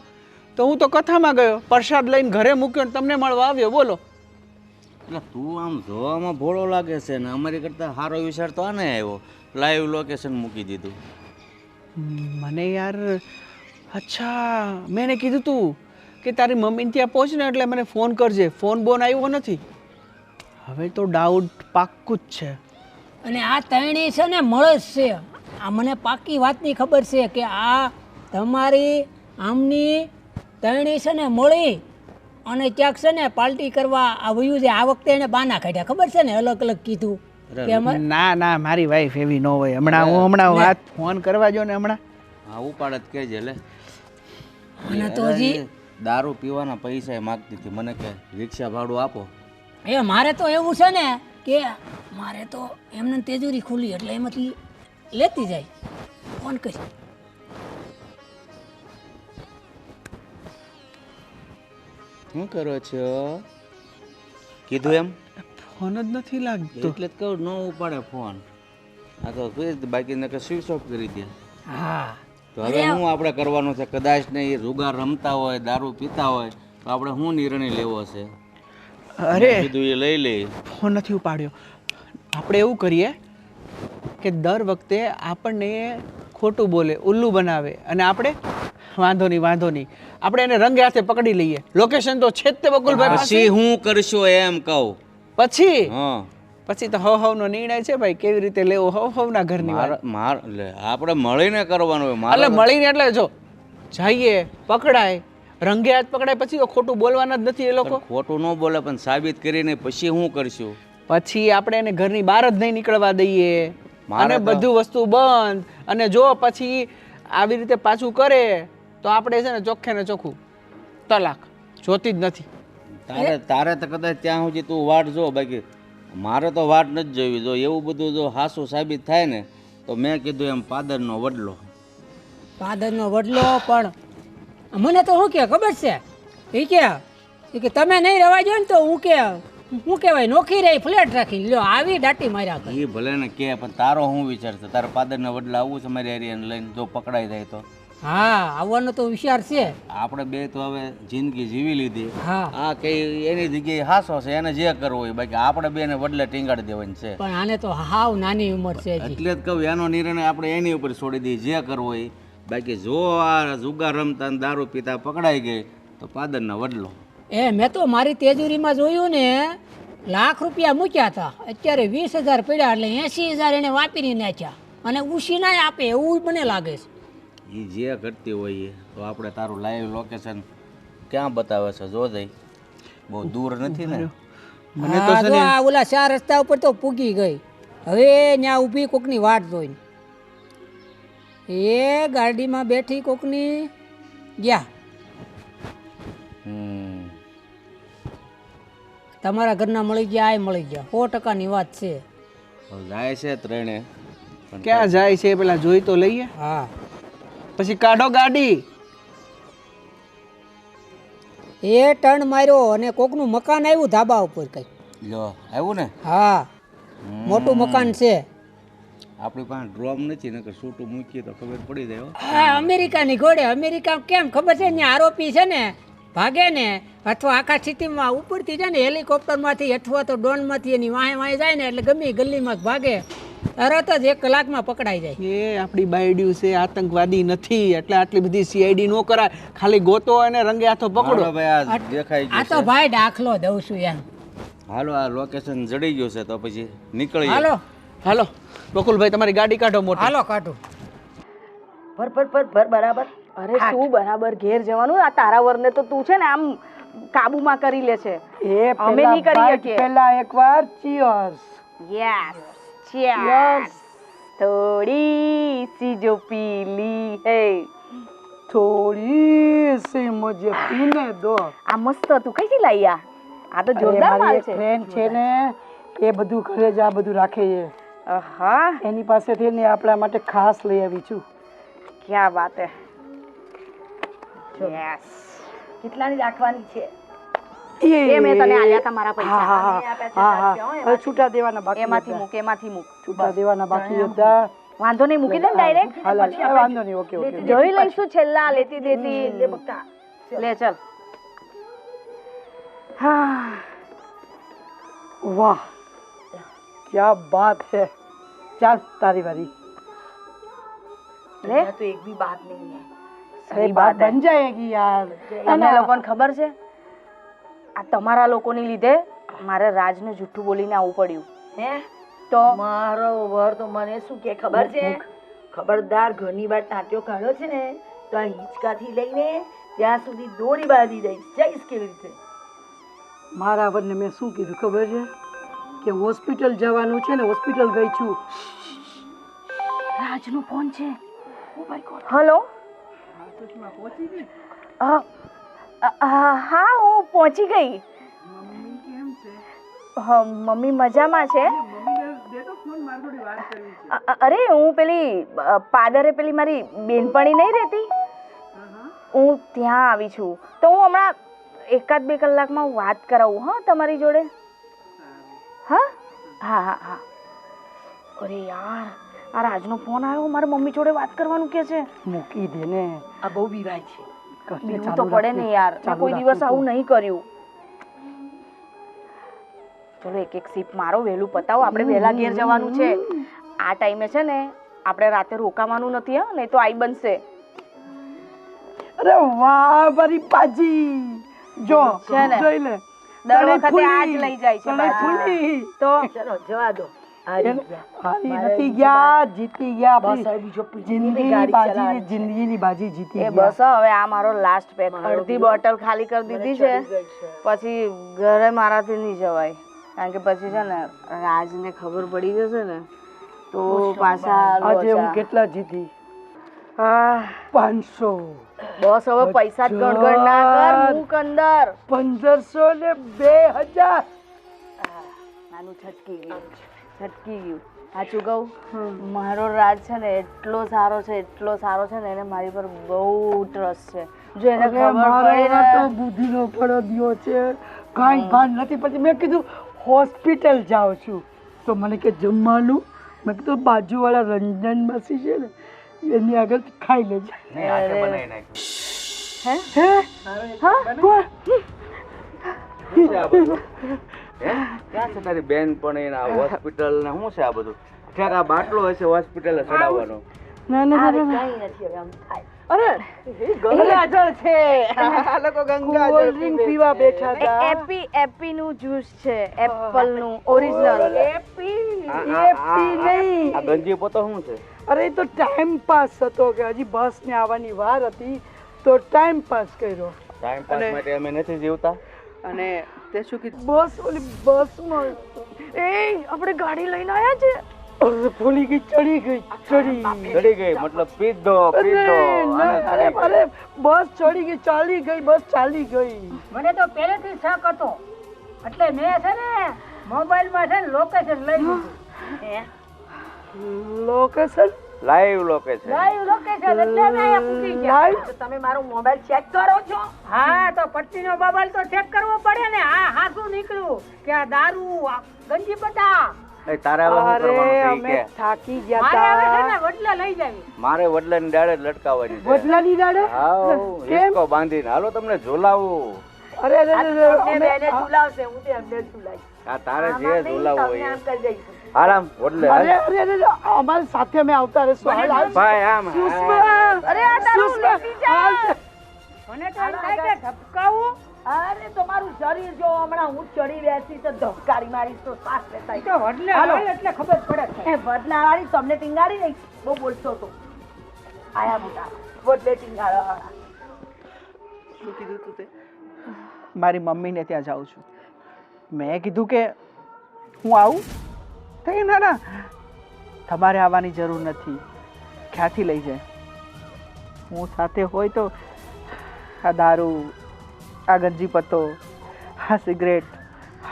તો હું તો કથામાં ગયો, પ્રસાદ લઈને ઘરે મૂક્યો ને તમને મળવા આવ્યો. બોલો. એટલે તું આમ જોવામાં ભોળો લાગે છે ને અમારી કરતાં સારો વિચાર તો આને આવ્યો, લાઈવ લોકેશન મૂકી દીધું. મને યાર, અચ્છા મેં એને કીધું તું કે તારી મમ્મીને ત્યાં પહોંચ ને એટલે મને ફોન કરજે. ફોન બોન આવ્યો નથી. હવે તો ડાઉટ પાક્કું જ છે. અને આ ત્રણેય છે ને મળે જ છે. આ મને પાકી વાતની ખબર છે કે આ તમારી આમની ત્રણેય છે ને મળી અને ક્યાંક છે ને પાર્ટી કરવા આ વયું છે. આ વખતે એને બાના કાઢ્યા, ખબર છે ને, અલગ અલગ કીધું. કે અમારે ના ના મારી વાઈફ એવી ન હોય. હમણાં વાત ફોન કરવા જો ને હમણાં. હા ઉપાડ જ કહેજે લે. મને તો હજી દારૂ પીવાના પૈસા માગતી હતી મને કે રિક્ષા ભાડું આપો. એ મારે તો એવું છે ને કે મારે તો એમને તેજુરી ખુલી એટલે એમાંથી લેતી જાય. ફોન કરી શું કરો છો કીધું એમ ફોન જ નથી લાગતો. એટલે જ કહું ન ઉપાડે ફોન. આ તો બાકી નકર સ્વિચ ઓફ કરી દે. હા તો હવે શું આપણે કરવાનું છે? કદાચ ને એ જુગાર રમતા હોય દારૂ પીતા હોય તો આપણે શું નિર્ણય લેવો છે? અરે કીધું એ લઈ લે. ફોન નથી ઉપાડ્યો. આપણે એવું કરીએ કે દર વખતે આપણને ખોટું બોલે ઉલ્લુ બનાવે અને આપણે વાંધો નહીં આપણે એને રંગે હાથે પકડી લઈએ. લોકેશન તો છે જ તે બકુલભાઈ પાસે. પછી હું કરશો એમ કહું. પછી હા તો હવનો નિર્ણય છે ભાઈ કેવી રીતે લેવો હવના ઘરની વાત. આપણે મળીને કરવાનું હોય. એટલે મળીને એટલે જો જઈએ પકડાય રંગે હાથ પકડાય પછી તો ખોટું બોલવાના જ નથી એ લોકો. ખોટું ન બોલે પણ સાબિત કરીને પછી શું કરશું? પછી આપણે એને ઘરની બહાર જ નહીં નીકળવા દઈએ અને બધું વસ્તુ બંધ. અને જો પછી આવી રીતે પાછું કરે તો આપણે છે ને ચોખ્ખે ને ચોખ્ખું તલાક જોતી જ નથી. તારે તો કદાચ ત્યાં સુધી તું વાટ જો. બાકી મારે તો વાટ નથી જોવી. જો એવું બધું જો હાસું સાબિત થાય ને તો મેં કીધું એમ પાદરનો વડલો. પાદરનો વડલો પણ મને તો શું કે ખબર છે એ કે તમે નહીં રવા જો ને તો હું કહેવાય નોખી રહી ફ્લેટ રાખી લ્યો આવી દાટી માર્યા કરે. એ ભલે ને કે પણ તારો શું વિચાર છે? તારે પાદરના વડલા આવવું છે મારી એરિયાને લઈને જો પકડાઈ જાય તો? હા આવવાનો તો વિચાર છે. આપણે બે તો હવે જિંદગી જીવી લીધી. હા આ કઈ એની જગ્યાએ હાસો છે એને જે કરવું હોય. બાકી આપણે બેને વડલે ટીંગાડી દેવાની છે. પણ આને તો હાવ નાની ઉંમર છે હજી. એટલે જ કહું એનો નિર્ણય આપણે એની ઉપર છોડી દઈએ જે કરવો હોય. બાકી જો આ જુગાર રમતા ને દારૂ પીતા પકડાઈ ગઈ તો પાદરના વડલો. મેં તો મારી તેજુરીમાં જોયું ને લાખ રૂપિયા મૂક્યા હતા અત્યારે 20,000 પડ્યા એટલે 80,000 એને વાપરી નાખ્યા અને ઉછી ના આપે એવું મને લાગે છે. એ જે કરતી હોય એ તો આપણે તારું લાઈવ લોકેશન ક્યાં બતાવે છે જો જઈ. બહુ દૂર નથી ને? મને તો છે ને આ ઓલા 4 રસ્તા ઉપર તો પૂગી ગઈ. હવે ત્યાં ઊભી કોકની વાટ જોઈને એ ગાડીમાં બેઠી કોકની ગયા. તમારા ઘરના મળી ગયા મળી ગયા 100%ની વાત છે. જાય છે ત્રણે ક્યાં જાય છે પેલા જોઈ તો લઈએ. હા પછી કાઢો ગાડી. એ ટર્ન માર્યો અને કોકનું મકાન આવ્યું ધાબા ઉપર કઈ. લો આવ્યું ને? હા મોટું મકાન છે. આપણી પાસે ડ્રોમ નથી નકર છૂટું મૂકીએ તો ખબર પડી જાય. હા અમેરિકાની ઘોડે. અમેરિકા કેમ ખબર છે ત્યાં આરોપી છે ને ભાગે ને અથવા આખા સિટીમાં ઉપરથી જાય ને હેલિકોપ્ટરમાંથી અથવા તો ડ્રોનમાંથી એની વાહે જાય ને એટલે ગમે ગલીમાં ભાગે તરત જ 1 કલાકમાં પકડાઈ જાય. એ આપણી બાયડ્યું છે આતંકવાદી નથી એટલે આટલી બધી સીઆઈડી નો કરાય. ખાલી ગોતો અને રંગે હાથો પકડો. ભાઈ આ દેખાઈ આ ગયું તો ભાઈ દાખલો દઉં છું એમ. હાલો આ લોકેશન જડી ગયું છે તો પછી નીકળીએ. હાલો બકુલભાઈ તમારી ગાડી કાઢો મોટી. હાલો કાઢું. ભર બરાબર. અરે શું બરાબર ઘેર જવાનું? આ તારા વરને તો તું છે ને આમ કાબુમાં કરી લે છે. અમે નહીં કરી શકીએ. પહેલા એકવાર ચીયર્સ. Yes cheers. થોડી સી જો પીલી હે થોડી સી મુझे પીને દો. આ મસ્ત તું કઈથી લાવી? આ તો જોરદાર માલ છે. ફ્રેન્ડ છે ને એ બધું ઘરે જ આ બધું રાખે છે. હા એની પાસેથી ને આપણા માટે ખાસ લઈ આવી છું. ક્યાં વાત હે. યસ કેટલાની રાખવાની છે? એ મેં તને આલ્યા હતા મારા પૈસા. હા હવે છૂટા દેવાના બાકી. એમાંથી મૂક એમાંથી મૂક. છૂટા દેવાના બાકી હતા. વાંધો નહીં મૂકી દે ને ડાયરેક્ટ. વાંધો નહીં. ઓકે ઓકે જોઈ લઈશું છેલ્લા લેતી દેતી. લે ચલ. હા વાહ क्या बात है. चल तारी बारी. ले तो एक भी बात नहीं है. अरे बात बन जाएगी यार. તમને લોકોને ખબર છે આ તમારા લોકોની લીધે મારે રાજને જૂઠું બોલીને આવવું પડ્યું. હે તો મારો વર તો મને શું કે ખબર છે? ખબરદાર ઘરની બહાર ટાંટ્યો કાઢ્યો છે ને તો આ હિંચકાથી લઈને ત્યાં સુધી દોરી બાંધી દઈશ. જઈશ કેવી રીતે? મારા વરને મેં શું કીધું ખબર છે? કે હોસ્પિટલ જવાનું છે ને હોસ્પિટલ ગઈ છું. રાજનો ફોન છે. હલો. હા હું પહોંચી ગઈ. હા મમ્મી મજામાં છે. અરે હું પેલી પાદરે પેલી મારી બેનપણી નહીં રહેતી, હું ત્યાં આવી છું. તો હું હમણાં 1-2 કલાકમાં વાત કરાવું હા તમારી જોડે. હા હા હા હા. અરે યાર આ રાજનો ફોન આવ્યો, મારા મમ્મી જોડે વાત કરવાનું કે છે. મૂકી દે ને, આ બહુ બીવાય છે. બીવું તો પડે ને યાર, મેં કોઈ દિવસ આવું નહીં કર્યું. ચલો એક સીપ મારો, વહેલું પતાવો, આપણે વહેલા ઘેર જવાનું છે. આ ટાઈમે છે ને આપણે રાતે રોકાવાનું નથી હા, નહીં તો આઈ બનશે. અરે વાહ મારી પાજી, જો છે ને જોઈ લે દર વખતે આ જ લઈ જાય છે ફૂલી. તો ચલો જવા દો. હારી નથી ગયા, જીતી ગયા. બસ હવે બીજો જિંદગી બાજી, જિંદગીની બાજી જીતી એ ગયા. બસ હવે આ મારો લાસ્ટ પેક, અડધી બોટલ ખાલી કરી દીધી છે. પછી ઘરે મારાથી નહીં જવાય, કારણ કે પછી છે ને રાજને ખબર પડી જશે ને તો પાછા આજે હું કેટલા જીતી? 500. બસ હવે પૈસા જ ગણગણ ના કર, મૂક અંદર. 1500 ને 2000. નાનું છટકી ગયું. સાચું કહું, મારો રાજ છે ને એટલો સારો છે ને એને મારી પર બહુ ટ્રસ્ટ છે. જો એને ખબર પડે ને તો બુદ્ધિનો પડ્યો છે, કાંઈ ભાન નથી પડતી. મેં કીધું હોસ્પિટલ જાઉં છું તો મને કે જમવાનું, મેં કીધું બાજુવાળા રંજન માસી છે ને એની આગળ ખાઈ લેજે. નહીં હાથે બનાવી નાખ્યું. ક્યાં છે તારી બેન પણ એના હોસ્પિટલ ને શું છે આ બધું? ક્યાંક આ બાટલો હશે હોસ્પિટલ ચડાવવાનો. ના કાંઈ નથી હવે આમ થાય. અરે ગંગાજળ છે, આ લોકો ગંગાજળ ડ્રિંક પીવા બેઠા હતા. એપી નું જ્યુસ છે, એપલ નું ઓરિજિનલ. આ ગંજી પોતો શું છે? અરે તો ટાઈમ પાસ હતો કે હજી બસ ને આવવાની વાર હતી તો ટાઈમ પાસ કર્યો. ટાઈમ પાસ માટે અમે નથી જીવતા. અને તે શું કીધું? બસ ઓલી બસમાં આપણે ગાડી લઈને આવ્યા છે. અરે ભૂલી ગઈ, ચડી ગઈ મતલબ પીધો. અરે બસ ચડી ગઈ, ચાલી ગઈ. મને તો પહેલેથી શક હતો, એટલે મેં છે ને મોબાઈલમાં છે ને લોકેશન લઈ લીધું. Location live location. Live location એટલે અમે અહીંયા પૂછી ગયા. તો તમે મારો મોબાઈલ ચેક કરો છો? હા તો પટ્ટીનો મોબાઈલ તો ચેક કરવો પડે ને. હા શું નીકળ્યું કે આ દારૂ આ ગંજી પટા. તારે હવે શું કરવાનું છે ઈ અમે કે? થાકી ગયા મારે હવે છે હતા. ને વડલા લઈ જાવી. મારે વડલાની ડાળે જ લટકાવવાની છે. વડલાની દાડે? હાઉ, હિસકો બાંધીને હાલો તમને ઝોલાવું. અરે બેને ઝુલાવશે, હું તે અંદર ઝુલાઈશ. આ તારે જે ઝોલાવું તમે હોય આમ કરી દઈશું. આરામ વડલે હાલ. અમારી સાથે અમે આવતા રહેશું. ભાઈ આમ અરે આ તારું લેતી જા. મને તો એમ થાય કે ધબકાવું. અરે તમારું શરીર જો હમણાં હું ચડી બેસી તો ધબકારી મારીશ તો શ્વાસ લેતા તો વડલે હોય એટલે ખબર પડે છે. એ બદલાવાળી તમને ટીંગાડી નહીં, બહુ બોલશો તો આયા મોટા બદલે ટીંગાડા. શું કીધું તું તે? મારી મમ્મીને ત્યાં જાઉં છું. મેં કીધું કે હું આવું તો ના તમારે આવવાની જરૂર નથી, ક્યાંથી લઈ જાય? હું સાથે હોય તો આ દારૂ, આ ગંજી પત્તો, આ સિગરેટ,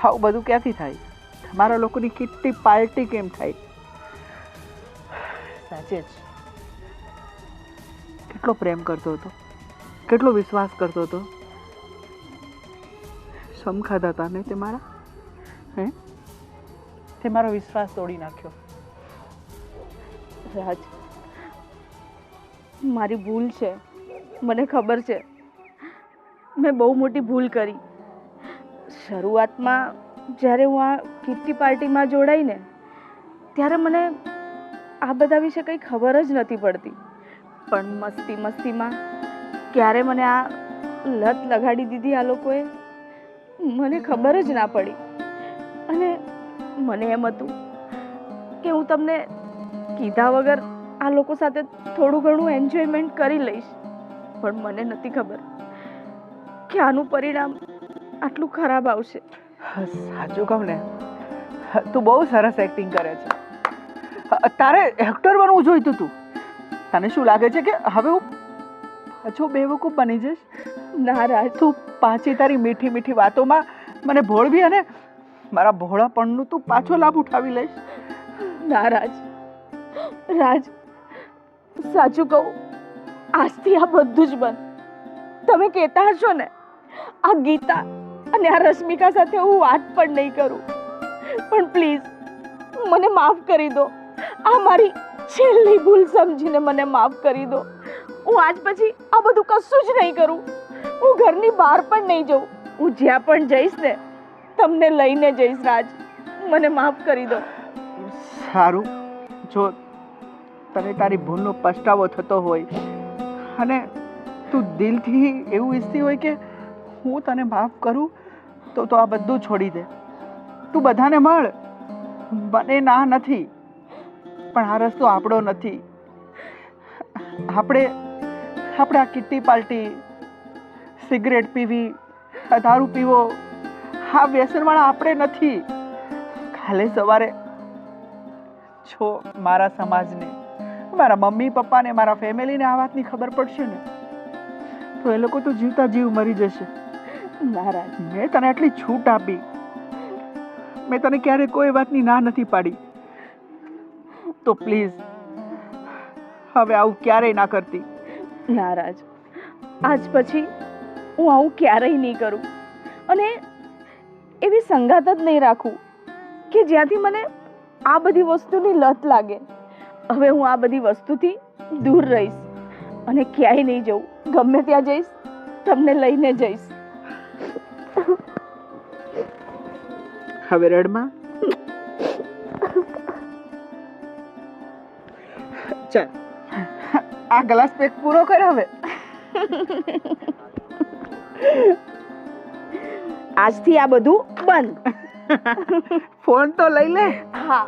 આવું બધું ક્યાંથી થાય? તમારા લોકોની કેટલી પાર્ટી કેમ થાય? સાચે જ કેટલો પ્રેમ કરતો હતો, કેટલો વિશ્વાસ કરતો હતો. સમ ખાધા હતા ને તે મારા, હે? તે મારો વિશ્વાસ તોડી નાખ્યો. રાજ, મારી ભૂલ છે, મને ખબર છે. મેં બહુ મોટી ભૂલ કરી. શરૂઆતમાં જ્યારે હું આ કિટ્ટી પાર્ટીમાં જોડાઈ ને ત્યારે મને આ બધા વિશે કંઈ ખબર જ નથી પડતી. પણ મસ્તીમાં ક્યારે મને આ લત લગાડી દીધી આ લોકોએ, મને ખબર જ ના પડી. અને મને એમ હતું કે હું તમને કીધા વગર આ લોકો સાથે થોડું ઘણું એન્જોયમેન્ટ કરી લઈશ, પણ મને નથી ખબર કે આનું પરિણામ આટલું ખરાબ આવશે. સાચું કહું ને તું બહુ સરસ એક્ટિંગ કરે છે. તારે એક્ટર બનવું જોઈતું તું. તને શું લાગે છે કે હવે હું પાછો બેવકૂફ બની જઈશ? ના રાજ, તું પાછી તારી મીઠી મીઠી વાતોમાં મને ભોળવી અને મારા ભોળાપણનું તું પાછો લાભ ઉઠાવી લઈશ. ના રાજ, રાજ સાચું કહું, આજથી આ બધું જ બંધ. તમે કહેતા હશો ને આ ગીતા અને આ રશ્મિકા સાથે હું વાત પણ નહીં કરું, પણ પ્લીઝ મને માફ કરી દો. આ મારી છેલ્લી ભૂલ સમજીને મને માફ કરી દો. હું આજ પછી આ બધું કશું જ નહીં કરું. હું ઘરની બહાર પણ નહીં જઉં. હું જ્યાં પણ જઈશ ને તમને લઈને જઈશ. રાજ, મને માફ કરી દો. સારું, જો તને તારી ભૂલનો પસ્તાવો થતો હોય અને તું દિલથી એવું ઈચ્છતી હોય કે હું તને માફ કરું, તો આ બધું છોડી દે. તું બધાને મળ. મને ના નથી, પણ આ રસ્તો આપણો નથી. આપણે આ કિટ્ટી પાર્ટી, સિગરેટ પીવી, દારૂ પીવો, આ વ્યસનવાળા આપણે નથી. કાલે સવારે જો મારા સમાજને, મારા મમ્મી પપ્પાને, મારા ફેમિલીને આ વાતની ખબર પડશે ને, તો એ લોકો તો જીવતા જીવ મરી જશે. નારાજ, મેં તને આટલી છૂટ આપી, મેં તને ક્યારે કોઈ વાતની ના નથી પાડી, તો પ્લીઝ હવે આવું ક્યારેય ના કરતી. નારાજ, આજ પછી હું આવું ક્યારેય નહીં કરું અને એવી સંગાત જ નહીં રાખું કે જ્યાંથી મને આ બધી વસ્તુની લત લાગે. હવે હું આ બધી વસ્તુથી દૂર રહીશ અને ક્યાંય નહીં જઉં. ગમે ત્યાં જઈશ તમને લઈને જઈશ. હવે રડમાં ચાલ, આ ગ્લાસ પેક પૂરો કર. હવે આજથી આ બધું બંધ. ફોન તો લઈ લે. હા,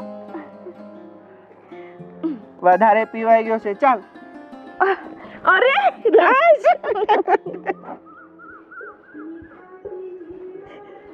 વધારે પીવાઈ ગયો છે. ચાલ. અરે રાજ